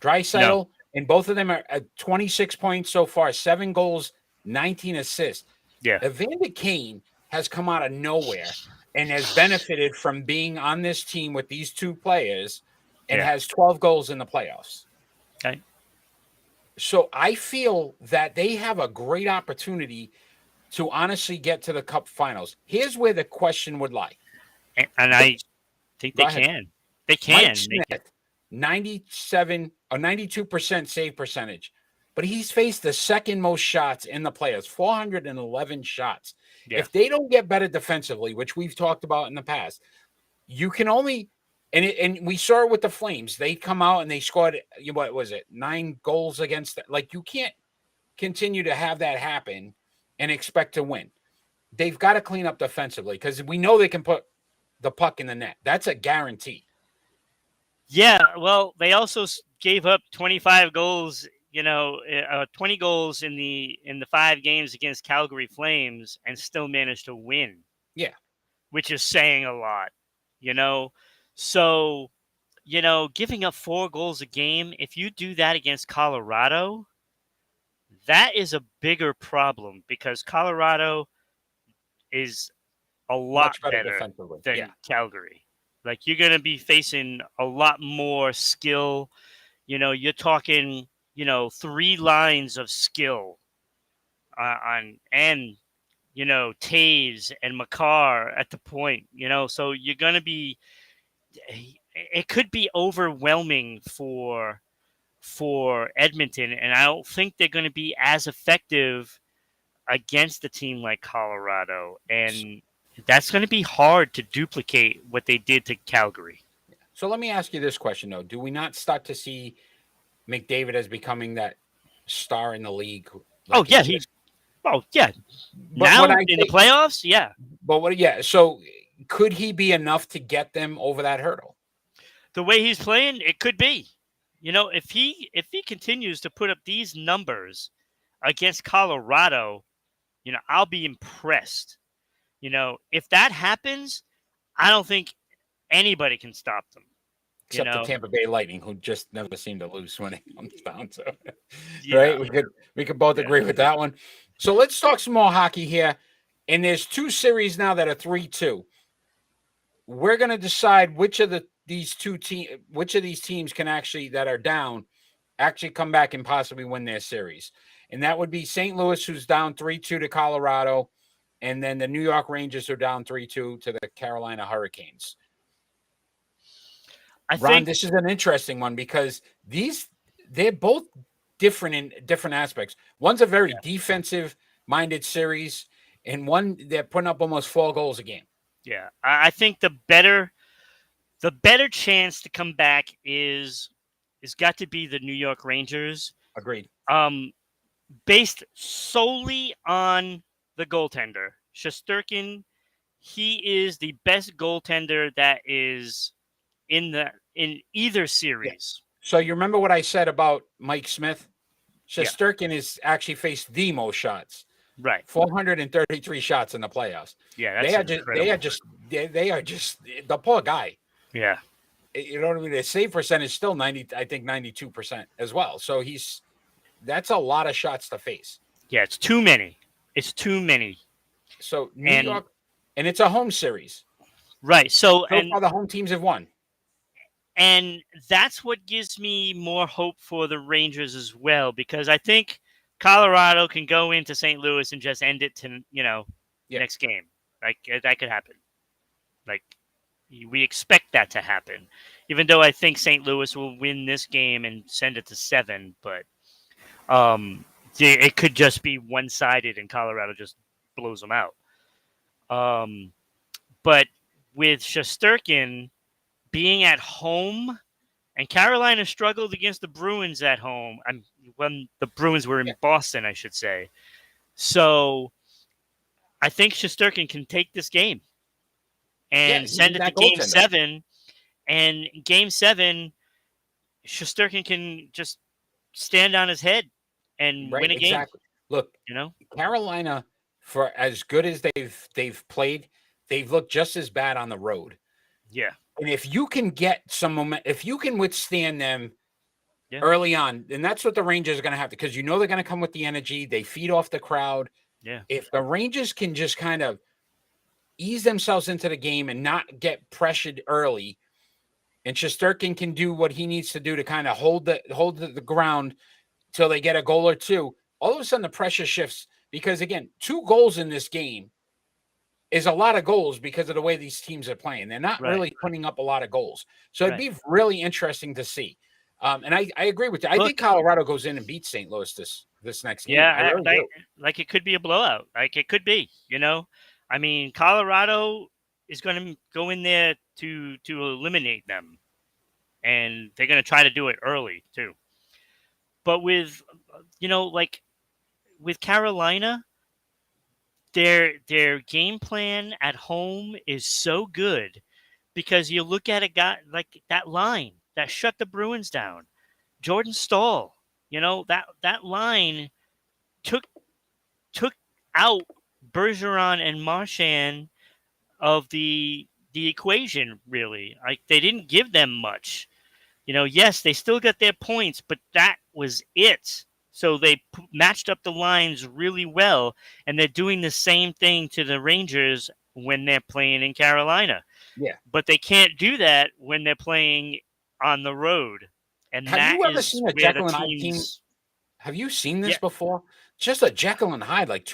Draisaitl, and both of them are at 26 points so far, 7 goals, 19 assists. Yeah. Evander Kane has come out of nowhere and has benefited from being on this team with these 2 players and has 12 goals in the playoffs. Okay. So I feel that they have a great opportunity to honestly get to the Cup Finals. Here's where the question would lie. And I think they can. They can. Mike Smith, 97 or 92% save percentage, but he's faced the second most shots in the playoffs, 411 shots. Yeah. If they don't get better defensively, which we've talked about in the past, you can only and we saw it with the Flames. They come out and they scored, what was it, 9 goals against that. Like, you can't continue to have that happen and expect to win. They've got to clean up defensively because we know they can put the puck in the net. That's a guarantee. Yeah, well, they also gave up 25 goals, 20 goals in the 5 games against Calgary Flames and still managed to win. Yeah. Which is saying a lot, So, giving up 4 goals a game, if you do that against Colorado, that is a bigger problem because Colorado is a lot better than Calgary. Like, you're going to be facing a lot more skill. You're talking, 3 lines of skill and Taves and Makar at the point, so you're going to be, it could be overwhelming for Edmonton. And I don't think they're going to be as effective against a team like Colorado. And that's going to be hard to duplicate what they did to Calgary. So let me ask you this question, though. Do we not start to see McDavid as becoming that star in the league? Like now in the playoffs? Yeah. But so could he be enough to get them over that hurdle? The way he's playing, it could be. If he continues to put up these numbers against Colorado, I'll be impressed. If that happens, I don't think anybody can stop them. Except the Tampa Bay Lightning, who just never seem to lose when it comes down to it. Right? We could both agree with that one. So let's talk some more hockey here. And there's 2 series now that are 3-2. We're going to decide which of these teams can actually, that are down, actually come back and possibly win their series. And that would be St. Louis, who's down 3-2 to Colorado, and then the New York Rangers are down 3-2 to the Carolina Hurricanes. Ron, this is an interesting one because they're both different in different aspects. One's a very defensive-minded series, and one they're putting up almost 4 goals a game. Yeah, I think the better chance to come back is got to be the New York Rangers. Agreed. Based solely on the goaltender, Shesterkin, he is the best goaltender that is in either series. Yeah. So you remember what I said about Mike Smith? Shesterkin has actually faced the most shots. Right. 433 shots in the playoffs. Yeah, they are just the poor guy. Yeah. You know what I mean? The save percentage is still 92% as well. So that's a lot of shots to face. Yeah, it's too many. So New York, and it's a home series. Right. So far the home teams have won. And that's what gives me more hope for the Rangers as well, because I think Colorado can go into St. Louis and just end it to, next game. Like, that could happen. Like, we expect that to happen, even though I think St. Louis will win this game and send it to 7. But it could just be one-sided and Colorado just blows them out. But with Shesterkin being at home, and Carolina struggled against the Bruins at home. When the Bruins were in Boston, I should say. So I think Shesterkin can take this game and send it to Game 7. And Game 7, Shesterkin can just stand on his head and win a game. Exactly. Look, Carolina, for as good as they've played, they've looked just as bad on the road. Yeah. And if you can get some momentum, if you can withstand them early on, then that's what the Rangers are going to have to, because they're going to come with the energy. They feed off the crowd. Yeah. If the Rangers can just kind of ease themselves into the game and not get pressured early, and Shesterkin can do what he needs to do to kind of hold the ground till they get a goal or two, all of a sudden the pressure shifts, because again, 2 goals in this game is a lot of goals because of the way these teams are playing. They're not really putting up a lot of goals. So it'd be really interesting to see. And I agree with you. I think Colorado goes in and beats St. Louis this next game. Yeah, like it could be a blowout. Like it could be, I mean, Colorado is going to go in there to eliminate them. And they're going to try to do it early too. But with, with Carolina, their game plan at home is so good, because you look at a guy like that line that shut the Bruins down, Jordan Staal. That line took out Bergeron and Marchand of the equation. Really, like, they didn't give them much. Yes, they still got their points, but that was it. So they matched up the lines really well, and they're doing the same thing to the Rangers when they're playing in Carolina. Yeah. But they can't do that when they're playing on the road. And have you ever seen a Jekyll and Hyde team? Have you seen this before? Just a Jekyll and Hyde, like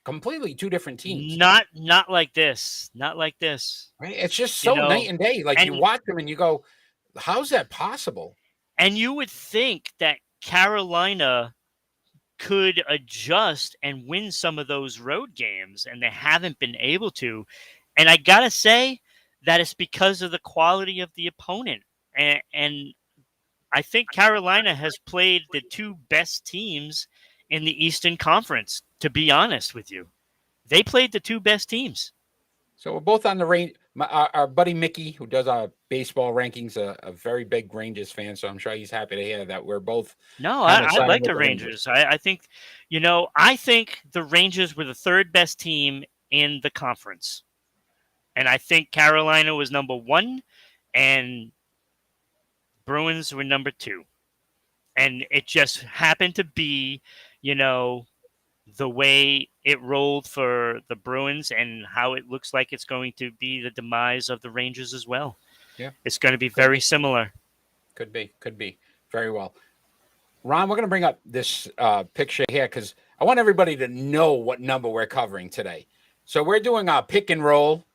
completely two different teams. Not like this. Not like this. Right? It's just so night and day. Like, you watch them and you go, how's that possible? And you would think that Carolina could adjust and win some of those road games, and they haven't been able to. And I gotta say that it's because of the quality of the opponent. And I think Carolina has played the 2 best teams in the Eastern Conference, to be honest with you. They played the 2 best teams. So we're both on the range. Our buddy Mickey, who does our baseball rankings, a very big Rangers fan, so I'm sure he's happy to hear that we're both. No, I like the Rangers. I think, I think the Rangers were the 3rd best team in the conference. And I think Carolina was number 1, and Bruins were number 2. And it just happened to be, the way it rolled for the Bruins, and how it looks like it's going to be the demise of the Rangers as well. Yeah. It's going to be very similar. Could be. Very well. Ron, we're going to bring up this picture here, because I want everybody to know what number we're covering today. So we're doing our pick and roll,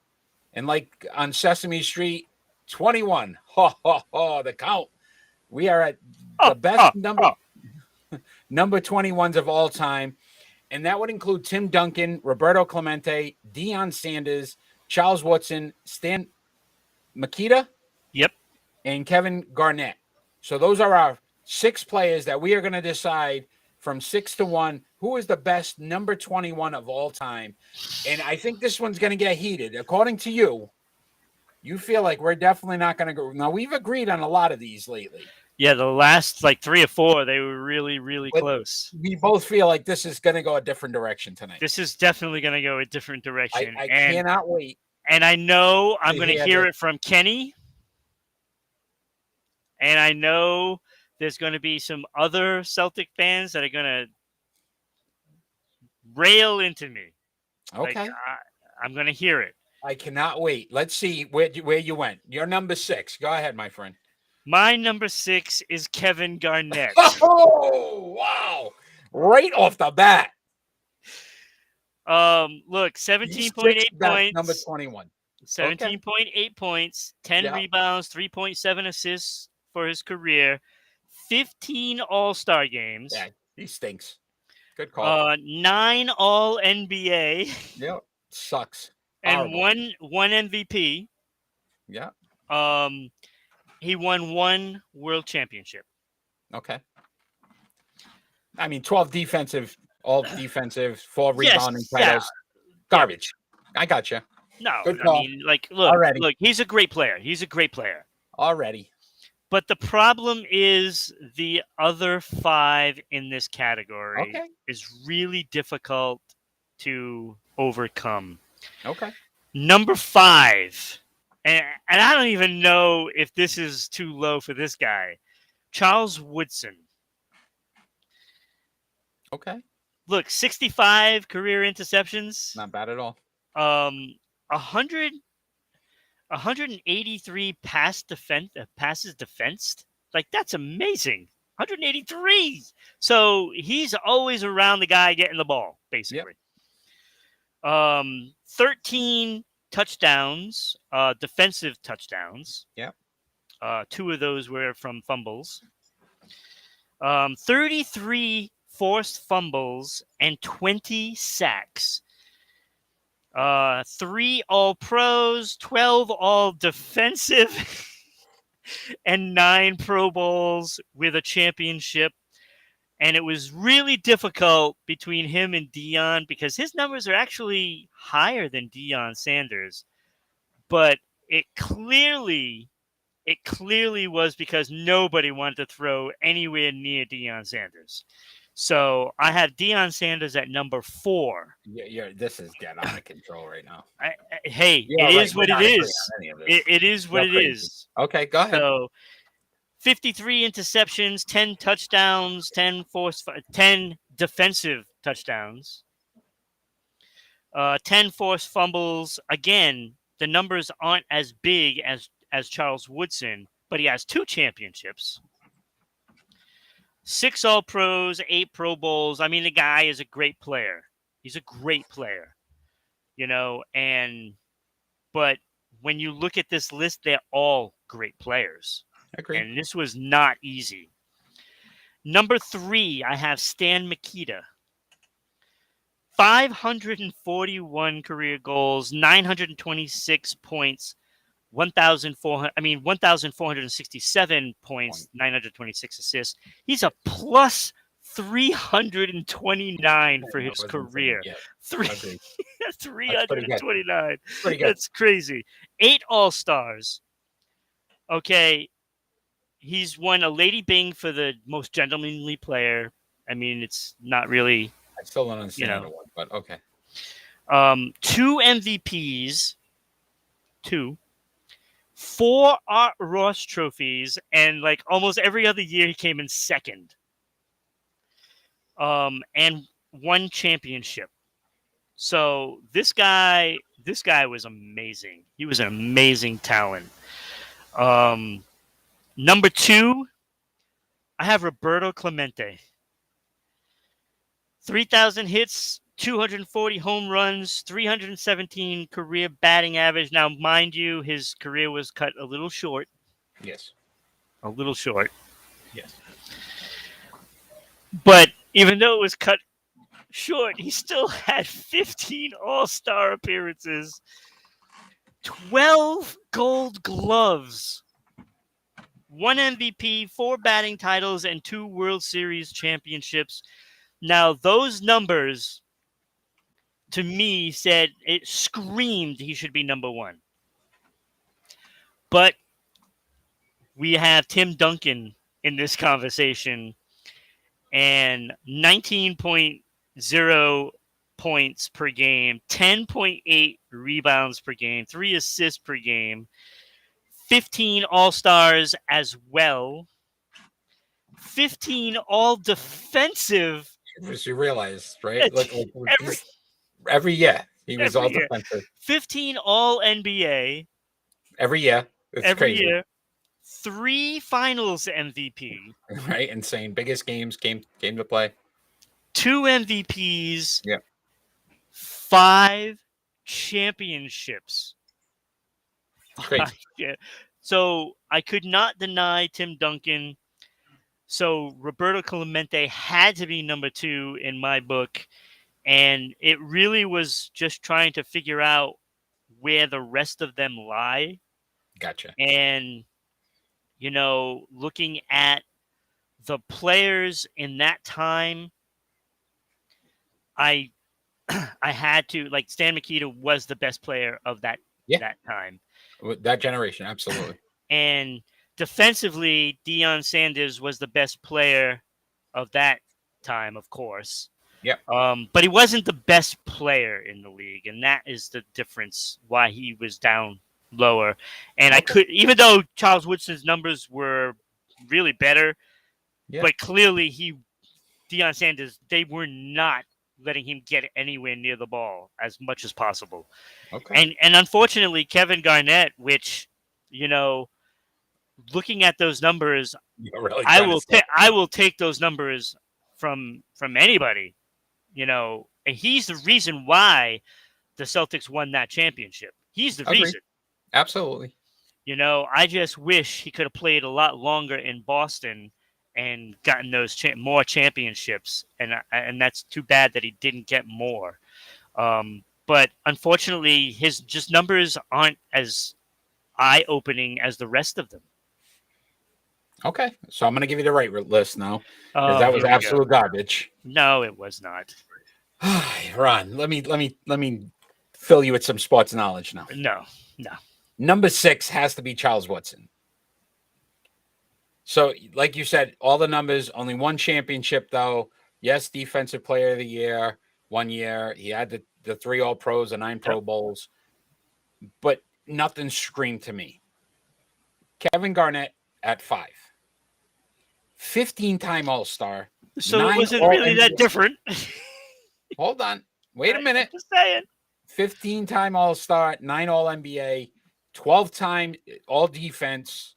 and like on Sesame Street, 21. Ho, ho, ho, the count. We are at the best number 21s of all time, and that would include Tim Duncan, Roberto Clemente, Dion Sanders, Charles Woodson, Stan Mikita, Yep, and Kevin Garnett. So those are our 6 players that we are going to decide from 6 to 1 who is the best number 21 of all time. And I think this one's going to get heated. According to you, you feel like we're definitely not going to go. Now, we've agreed on a lot of these lately. Yeah, the last like 3 or 4, they were really, really close. We both feel like this is going to go a different direction tonight. This is definitely going to go a different direction. I cannot wait. And I know I'm going to hear it from Kenny. And I know there's going to be some other Celtic fans that are going to rail into me. Okay. Like, I'm going to hear it. I cannot wait. Let's see where you went. You're number 6. Go ahead, my friend. My number 6 is Kevin Garnett. Oh, wow. Right off the bat. Look, 17.8 points. Number 21. 17.8 points, 10 rebounds, 3.7 assists for his career, 15 All-Star games. Yeah, he stinks. Good call. 9 All-NBA. Yeah, sucks. And one MVP. Yeah. He won 1 World Championship. Okay. I mean, 12 defensive, all defensive, 4 rebounding titles. Garbage. I got you. No, I mean, like, look, he's a great player. He's a great player. Already. But the problem is the other 5 in this category is really difficult to overcome. Okay. Number 5, and I don't even know if this is too low for this guy, Charles Woodson. Okay. Look, 65 career interceptions. Not bad at all. 183 passes defensed. Like, that's amazing. 183. So he's always around the guy getting the ball, basically. Yep. 13 touchdowns, defensive touchdowns. Yep. 2 of those were from fumbles. 33 forced fumbles and 20 sacks. 3 All-Pros, 12 All-Defensive, and 9 Pro Bowls with a championship. And it was really difficult between him and Dion because his numbers are actually higher than Dion Sanders. But it clearly was because nobody wanted to throw anywhere near Dion Sanders. So I have Dion Sanders at number 4. Yeah, this is getting out of control right now. It is what it is. It is what it is. Okay, go ahead. So 53 interceptions, 10 touchdowns, 10 defensive touchdowns, 10 forced fumbles. Again, the numbers aren't as big as Charles Woodson, but he has 2 championships. 6 All-Pros, 8 Pro Bowls. I mean, the guy is a great player. He's a great player, but when you look at this list, they're all great players. Agreed. And this was not easy. Number 3, I have Stan Mikita. 541 career goals, 926 points, 1,467 points, 926 assists. He's a plus 329 for his career. 329. That's crazy. 8 All-Stars. Okay. He's won a Lady Byng for the most gentlemanly player. I mean, it's not really. I still don't understand one, but okay. 2 MVPs. 2. 4 Art Ross trophies, and like almost every other year he came in second. And 1 championship. So this guy was amazing. He was an amazing talent. Number 2, I have Roberto Clemente. 3,000 hits, 240 home runs, 317 career batting average. Now, mind you, his career was cut a little short. Yes. A little short. Yes. But even though it was cut short, he still had 15 All-Star appearances, 12 Gold Gloves, 1 MVP, 4 batting titles, and 2 World Series championships. Now, those numbers, to me, said it screamed he should be number one. But we have Tim Duncan in this conversation, and 19.0 points per game, 10.8 rebounds per game, 3 assists per game, 15 All-Stars as well, 15 all-defensive. As you realize, right? Every year he was all year. defensive. 15 all-NBA. Every year. It's every crazy. year. 3 finals MVP. Right? Insane. Biggest game to play. 2 MVPs. Yeah. 5 championships. Crazy. Yeah. So I could not deny Tim Duncan. So Roberto Clemente had to be number 2 in my book. And it really was just trying to figure out where the rest of them lie. Gotcha. And, looking at the players in that time, I had to, like, Stan Mikita was the best player of that time. That generation, absolutely. And defensively, Dion Sanders was the best player of that time, of course. Yeah. But he wasn't the best player in the league, and that is the difference why he was down lower. And even though Charles Woodson's numbers were really better, but clearly Dion Sanders, they were not letting him get anywhere near the ball as much as possible. Okay. And unfortunately, Kevin Garnett, which, looking at those numbers, really I will take those numbers from anybody, and he's the reason why the Celtics won that championship. He's the reason. Absolutely. I just wish he could have played a lot longer in Boston and gotten those more championships, and that's too bad that he didn't get more. But unfortunately, his just numbers aren't as eye-opening as the rest of them. Okay, so I'm going to give you the right list now, because that was absolute garbage. No, it was not. Ron, let me fill you with some sports knowledge now. No. Number 6 has to be Charles Woodson. So, like you said, all the numbers, only 1 championship, though. Yes, Defensive Player of the Year, 1 year. He had the 3 All-Pros, the 9 Pro Bowls. But nothing screamed to me. Kevin Garnett at 5. 15-time All-Star. So it wasn't really that different. Hold on. Wait a minute. Just saying. 15-time All-Star, 9 All-NBA, 12-time All-Defense.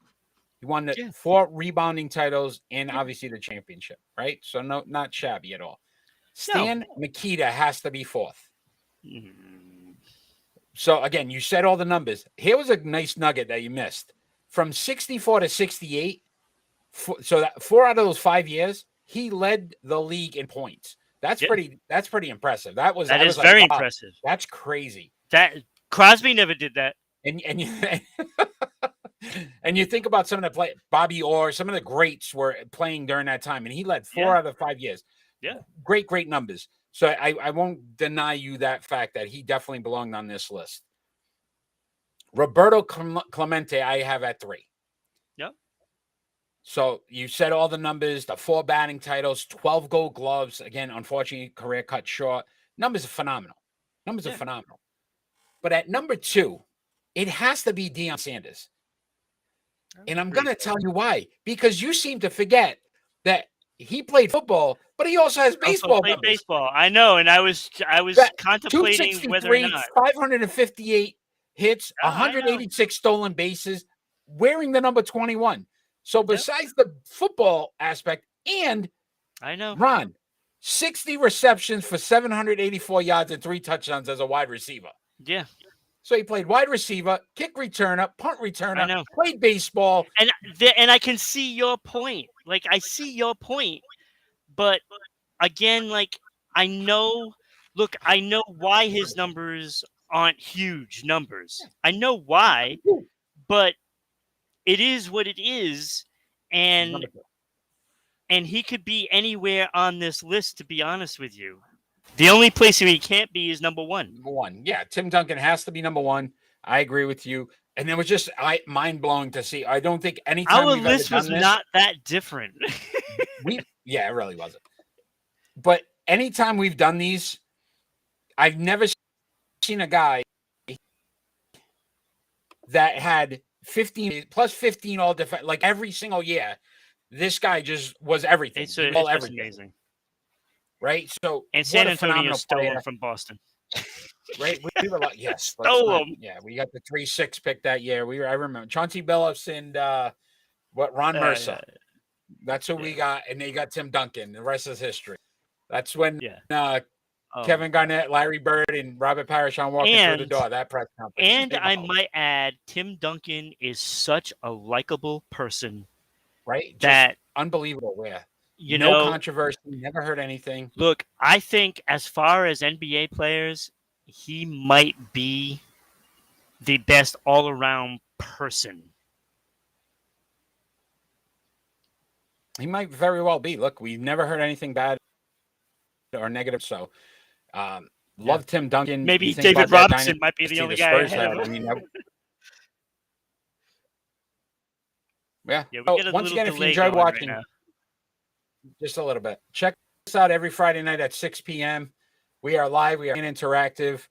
He won the 4 rebounding titles and obviously the championship, right? So not shabby at all. Stan Mikita has to be 4th. So again, you said all the numbers. Here was a nice nugget that you missed. From 64 to 68, so that 4 out of those 5 years, he led the league in points. That's pretty impressive. That is very like, wow, impressive. That's crazy. That Crosby never did that. And you and you think about some of the Bobby Orr, some of the greats were playing during that time, and he led 4 out of 5 years. Yeah. Great numbers. So I won't deny you that fact that he definitely belonged on this list. Roberto Clemente, I have at 3. Yep. So you said all the numbers, the 4 batting titles, 12 Gold Gloves. Again, unfortunately, career cut short. Numbers are phenomenal. Numbers are phenomenal. But at number 2, it has to be Dion Sanders. And I'm going to tell you why. Because you seem to forget that he played football, but he also has baseball numbers. Baseball. I know, and I was contemplating whether or not. 558 hits, 186 stolen bases, wearing the number 21. So besides the football aspect, and I know, Ron, 60 receptions for 784 yards and 3 touchdowns as a wide receiver. Yeah. So he played wide receiver, kick returner, punt returner, played baseball. And I can see your point. Like, I see your point. But again, like, I know why his numbers aren't huge numbers. I know why, but it is what it is. And he could be anywhere on this list, to be honest with you. The only place he can't be is number one. Number one. Yeah, Tim Duncan has to be number one. I agree with you. And it was just mind-blowing to see. I don't think anytime our list was not that different. It really wasn't. But anytime we've done these, I've never seen a guy that had 15 plus 15 all defense, like every single year. This guy just was everything. It's amazing. Right? So, and San Antonio stole him from Boston. Right? We were like, yes. Stole him. Yeah, we got the 3-6 pick that year. I remember Chauncey Billups and Ron Mercer. That's who we got, and they got Tim Duncan. The rest is history. That's when Kevin Garnett, Larry Bird, and Robert Parrish walking through the door. That press conference. And I might add, Tim Duncan is such a likable person. Right? That unbelievable. Yeah. No controversy. Never heard anything. Look, I think as far as NBA players, he might be the best all-around person. He might very well be. Look, we've never heard anything bad or negative. So, love Tim Duncan. Maybe David Robinson might be the only guy ahead of him. I mean, once again, if you enjoy watching, just a little bit, check us out every Friday night at 6 p.m. We are live. We are interactive.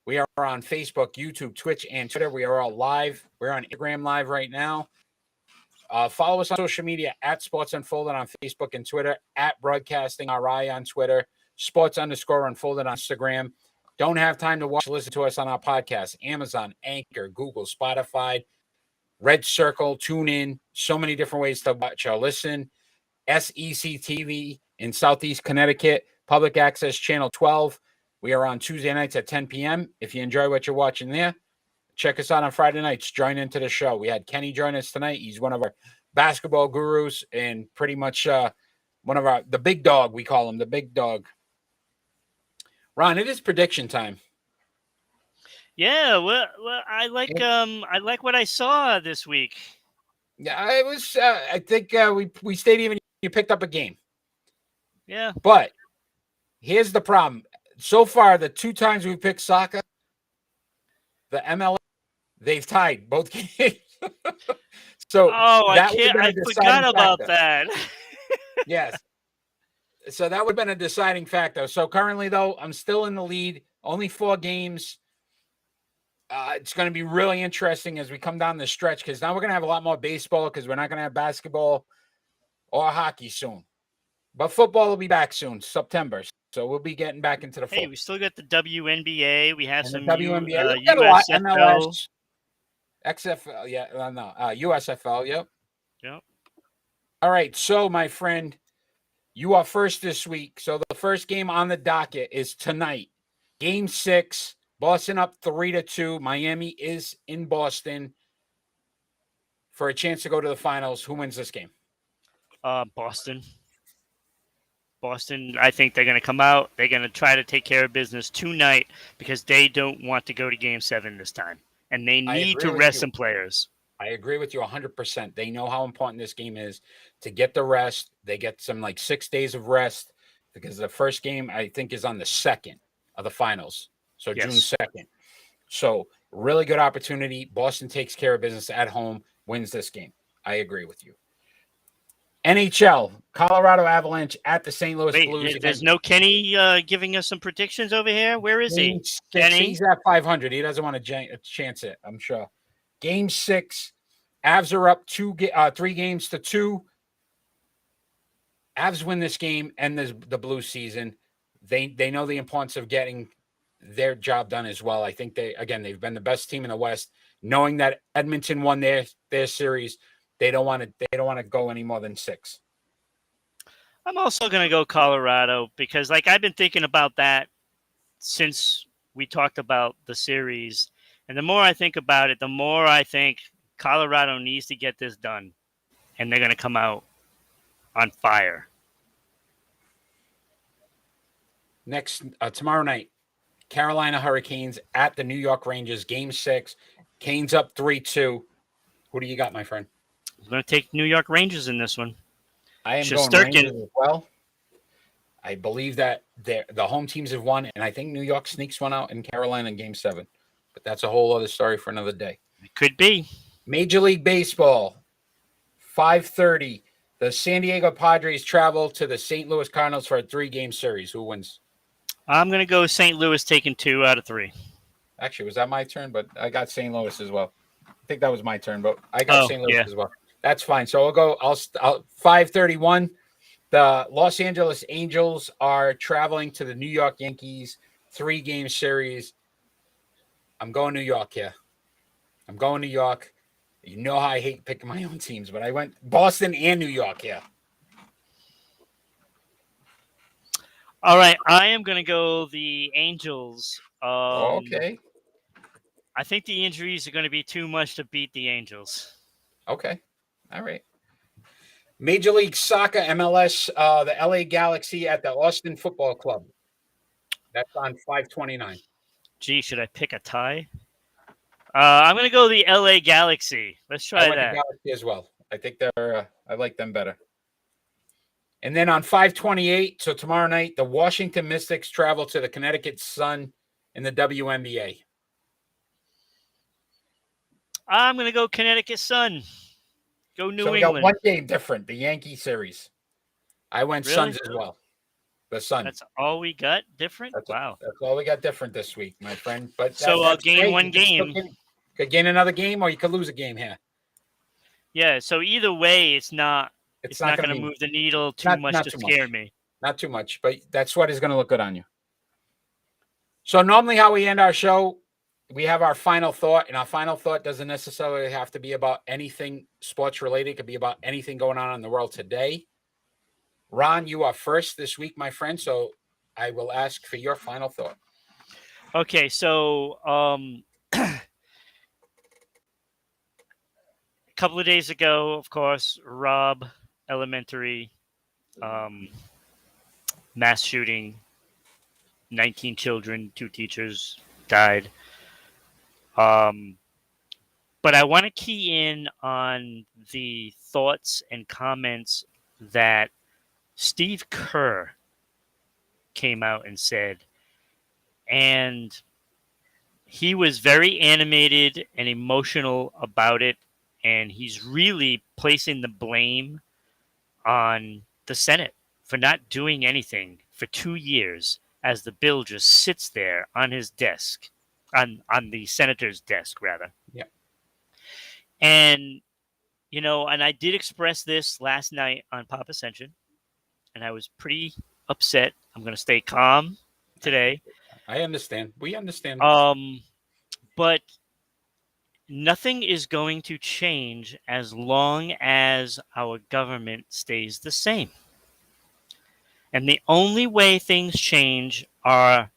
We are on Facebook, YouTube, Twitch, and Twitter. We are all live. We're on Instagram Live right now. Follow us on social media at Sports Unfolded on Facebook and Twitter, at Broadcasting RI on Twitter, Sports_Unfolded on Instagram. Don't have time to listen to us on our podcast, Amazon, Anchor, Google, Spotify, Red Circle, TuneIn, so many different ways to watch or listen. SEC TV in Southeast Connecticut, Public Access Channel 12. We are on Tuesday nights at 10 p.m. If you enjoy what you're watching there, check us out on Friday nights. Join into the show. We had Kenny join us tonight. He's one of our basketball gurus and pretty much one of the big dog. We call him the big dog. Ron, it is prediction time. Yeah, well, I like what I saw this week. Yeah, it was. I think we stayed even. You picked up a game. Yeah, but here's the problem. So far, the 2 times we picked soccer, the MLS, they've tied both games. So I forgot about that. Yes. So that would have been a deciding factor. So currently, though, I'm still in the lead. Only 4 games. It's going to be really interesting as we come down the stretch because now we're going to have a lot more baseball because we're not going to have basketball or hockey soon. But football will be back soon, September. So we'll be getting back into the football. Hey, we still got the WNBA. We have some WNBA. USFL. MLS, XFL, USFL, yep. Yep. All right, so my friend, you are first this week. So the first game on the docket is tonight. Game 6, Boston up 3-2. Miami is in Boston for a chance to go to the finals. Who wins this game? Boston. Boston, I think they're going to come out. They're going to try to take care of business tonight because they don't want to go to Game 7 this time. And they need to rest some players. I agree with you 100%. They know how important this game is to get the rest. They get some 6 days of rest because the first game, I think, is on the 2nd of the finals. So June 2nd. So really good opportunity. Boston takes care of business at home, wins this game. I agree with you. NHL, Colorado Avalanche at the St. Louis Blues. There's no Kenny giving us some predictions over here. Where is he? Kenny? He's at 500. He doesn't want to chance it, I'm sure. Game 6, Avs are up 3-2. Avs win this game and the Blues season. They know the importance of getting their job done as well. I think they've been the best team in the West. Knowing that Edmonton won their series, they don't want to go any more than 6. I'm also going to go Colorado because, like, I've been thinking about that since we talked about the series. And the more I think about it, the more I think Colorado needs to get this done. And they're going to come out on fire. Next, tomorrow night, Carolina Hurricanes at the New York Rangers, Game 6. Canes up 3-2. Who do you got, my friend? I'm going to take New York Rangers in this one. I am going Rangers as well. I believe that the home teams have won, and I think New York sneaks one out in Carolina in Game 7. But that's a whole other story for another day. It could be. Major League Baseball, 5:30. The San Diego Padres travel to the St. Louis Cardinals for a 3-game series. Who wins? I'm going to go St. Louis taking 2 out of 3. Actually, was that my turn? But I got St. Louis as well. I think that was my turn, but I got St. Louis as well. That's fine. So I'll 5:31. The Los Angeles Angels are traveling to the New York Yankees, 3-game series. I'm going New York here. I'm going New York. You know how I hate picking my own teams, but I went Boston and New York here. All right, I am going to go the Angels. Okay. I think the injuries are going to be too much to beat the Angels. Okay. All right. Major League Soccer, MLS, the LA Galaxy at the Austin Football Club. That's on 5:29. Gee, should I pick a tie? I'm going to go the LA Galaxy. Let's try that. The Galaxy as well. I think I like them better. And then on 5:28, so tomorrow night, the Washington Mystics travel to the Connecticut Sun in the WNBA. I'm going to go Connecticut Sun. Go New England. We got one game different, the Yankee series. I went Suns as well. The Sun. That's all we got different? Wow. That's all we got different this week, my friend. But so I'll gain one game. Could gain another game, or you could lose a game here. Yeah, so either way, it's not going to move the needle too much to scare me. Not too much, but that sweat is going to look good on you. So normally how we end our show, we have our final thought, and our final thought doesn't necessarily have to be about anything sports related. It could be about anything going on in the world today. Ron, you are first this week, my friend, so I will ask for your final thought. Okay, so a couple of days ago, of course, Robb Elementary mass shooting, 19 children, 2 teachers died. But I want to key in on the thoughts and comments that Steve Kerr came out and said. And he was very animated and emotional about it. And he's really placing the blame on the Senate for not doing anything for 2 years as the bill just sits there on his desk, on the senator's desk, rather. Yeah. And, you know, and I did express this last night on Pop Ascension, and I was pretty upset. I'm going to stay calm today. I understand. We understand. But nothing is going to change as long as our government stays the same. And the only way things change are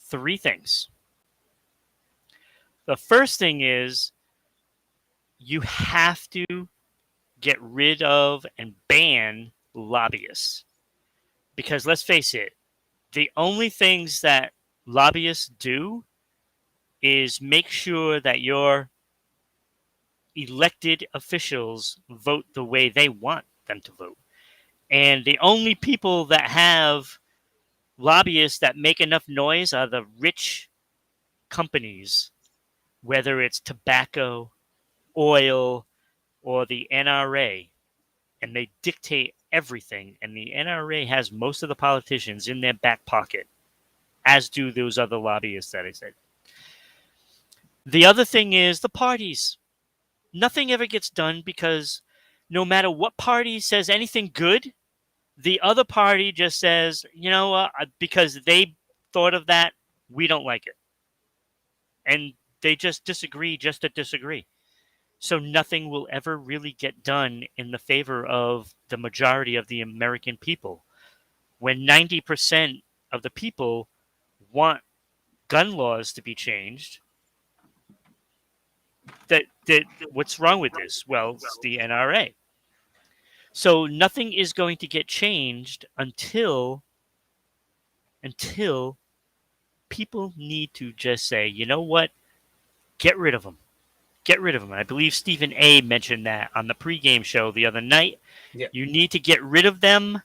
3 things. The first thing is you have to get rid of and ban lobbyists. Because let's face it, the only things that lobbyists do is make sure that your elected officials vote the way they want them to vote. And the only people that have lobbyists that make enough noise are the rich companies, whether it's tobacco, oil, or the NRA. And they dictate everything. And the NRA has most of the politicians in their back pocket, as do those other lobbyists that I said. The other thing is the parties. Nothing ever gets done because no matter what party says anything good, the other party just says, you know, because they thought of that, we don't like it. And they just disagree just to disagree. So nothing will ever really get done in the favor of the majority of the American people. When 90% of the people want gun laws to be changed, that what's wrong with this? Well, it's the NRA. So nothing is going to get changed until people need to just say, you know what? Get rid of them. Get rid of them. And I believe Stephen A. mentioned that on the pregame show the other night. Yeah. You need to get rid of them,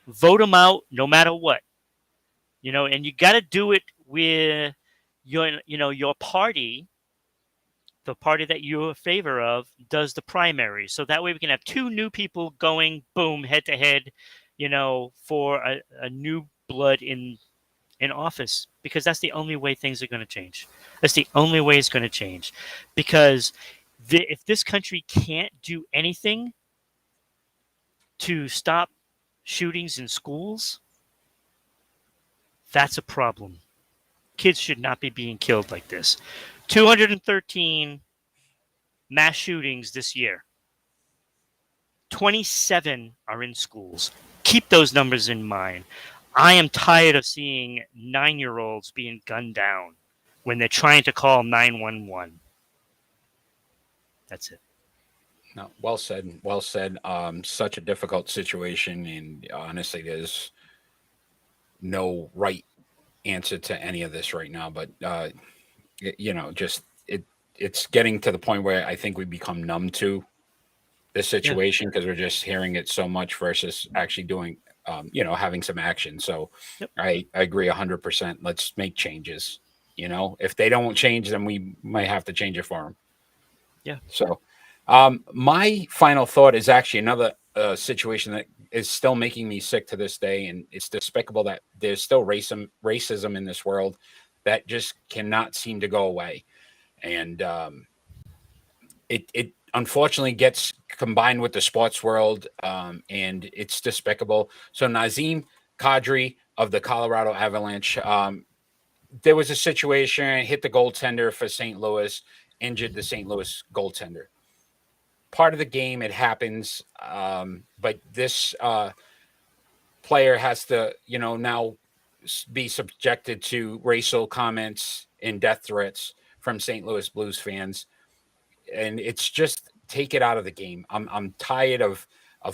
vote them out, no matter what. And you got to do it with your party. The party that you're in favor of does the primary. So that way we can have two new people going, boom, head to head, for a new blood in office, because that's the only way things are going to change. That's the only way it's going to change. Because if this country can't do anything to stop shootings in schools, that's a problem. Kids should not be being killed like this. 213 mass shootings this year. 27 are in schools. Keep those numbers in mind. I am tired of seeing 9-year-olds being gunned down when they're trying to call 911. That's it. No, well said. Well said. Such a difficult situation, and honestly, there's no right answer to any of this right now. But it's getting to the point where I think we become numb to this situation because we're just hearing it so much versus actually doing, having some action. So I agree 100%. Let's make changes. If they don't change, then we might have to change it for them. Yeah. So my final thought is actually another situation that is still making me sick to this day. And it's despicable that there's still racism in this world that just cannot seem to go away. And it unfortunately gets combined with the sports world, and it's despicable. So Nazem Kadri of the Colorado Avalanche, there was a situation, hit the goaltender for St. Louis, injured the St. Louis goaltender. Part of the game, it happens, but this player has to, now be subjected to racial comments and death threats from St. Louis Blues fans. And it's just take it out of the game. I'm tired of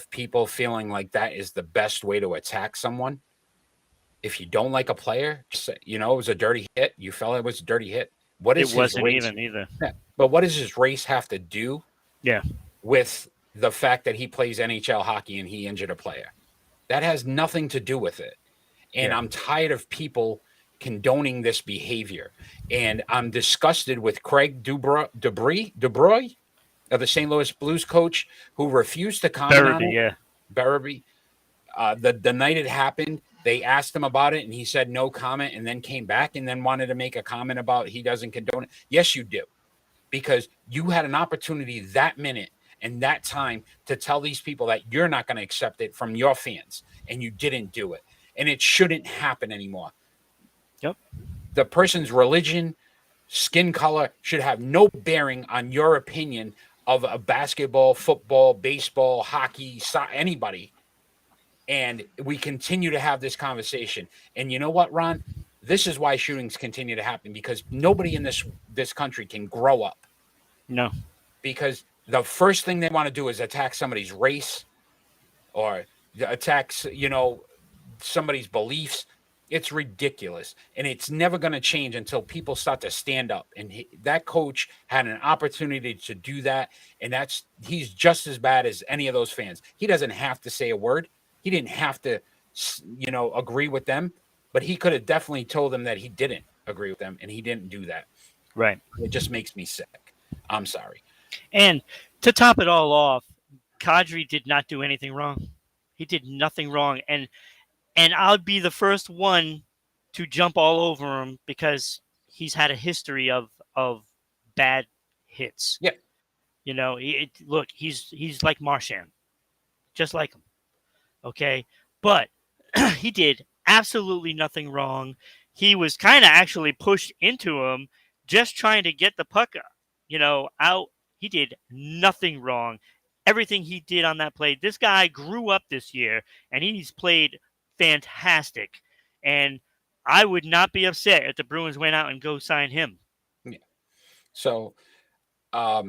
people feeling like that is the best way to attack someone. If you don't like a player, just say, it was a dirty hit. You felt it was a dirty hit. What is it wasn't even either. Yeah. But what does his race have to do? Yeah. With the fact that he plays NHL hockey and he injured a player? That has nothing to do with it. And I'm tired of people condoning this behavior. And I'm disgusted with Craig Dubroy of the St. Louis Blues coach, who refused to comment on it. Berube. The night it happened, they asked him about it, and he said no comment, and then came back and then wanted to make a comment about he doesn't condone it. Yes, you do. Because you had an opportunity that minute and that time to tell these people that you're not going to accept it from your fans, and you didn't do it. And it shouldn't happen anymore. Yep. The person's religion, skin color should have no bearing on your opinion of a basketball, football, baseball, hockey, anybody. And we continue to have this conversation. And you know what, Ron? This is why shootings continue to happen, because nobody in this country can grow up. No. Because the first thing they want to do is attack somebody's race or attack, somebody's beliefs. It's ridiculous. And it's never going to change until people start to stand up. And that coach had an opportunity to do that. And he's just as bad as any of those fans. He doesn't have to say a word. He didn't have to, agree with them. But he could have definitely told them that he didn't agree with them. And he didn't do that. Right. It just makes me sick. I'm sorry. And to top it all off, Kadri did not do anything wrong. He did nothing wrong. And I'll be the first one to jump all over him because he's had a history of bad hits. Yeah. Look, he's like Marchand, just like him. Okay. But he did absolutely nothing wrong. He was kind of actually pushed into him, just trying to get the puck, out He did nothing wrong. Everything he did on that play, this guy grew up this year, and he's played fantastic. And I would not be upset if the Bruins went out and go sign him. Yeah. So, I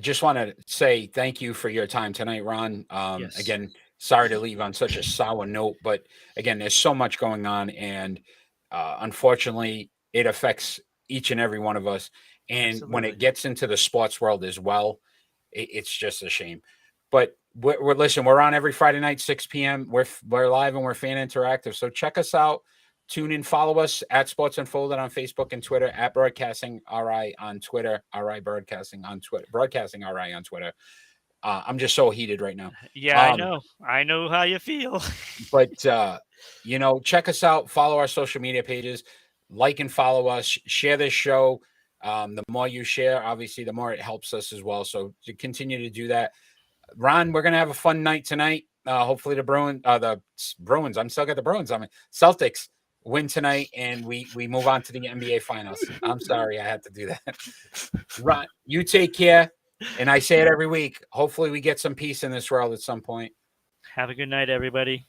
just want to say thank you for your time tonight, Ron. Yes. Again, sorry to leave on such a sour note, but again, there's so much going on, and unfortunately, it affects each and every one of us. And Absolutely. when it gets into the sports world as well, it's just a shame. But we're on every Friday night, 6 p.m. We're live and we're fan interactive. So check us out. Tune in, follow us at Sports Unfolded on Facebook and Twitter, at Broadcasting RI on Twitter, RI Broadcasting on Twitter, Broadcasting RI on Twitter. I'm just so heated right now. Yeah, I know. I know how you feel. But, check us out. Follow our social media pages. Like and follow us. Share this show. The more you share, obviously, the more it helps us as well. So to continue to do that. Ron, we're going to have a fun night tonight. Hopefully the Bruins, I'm still got the Bruins. Celtics win tonight, and we move on to the NBA Finals. I'm sorry I had to do that. Ron, you take care. And I say it every week. Hopefully we get some peace in this world at some point. Have a good night, everybody.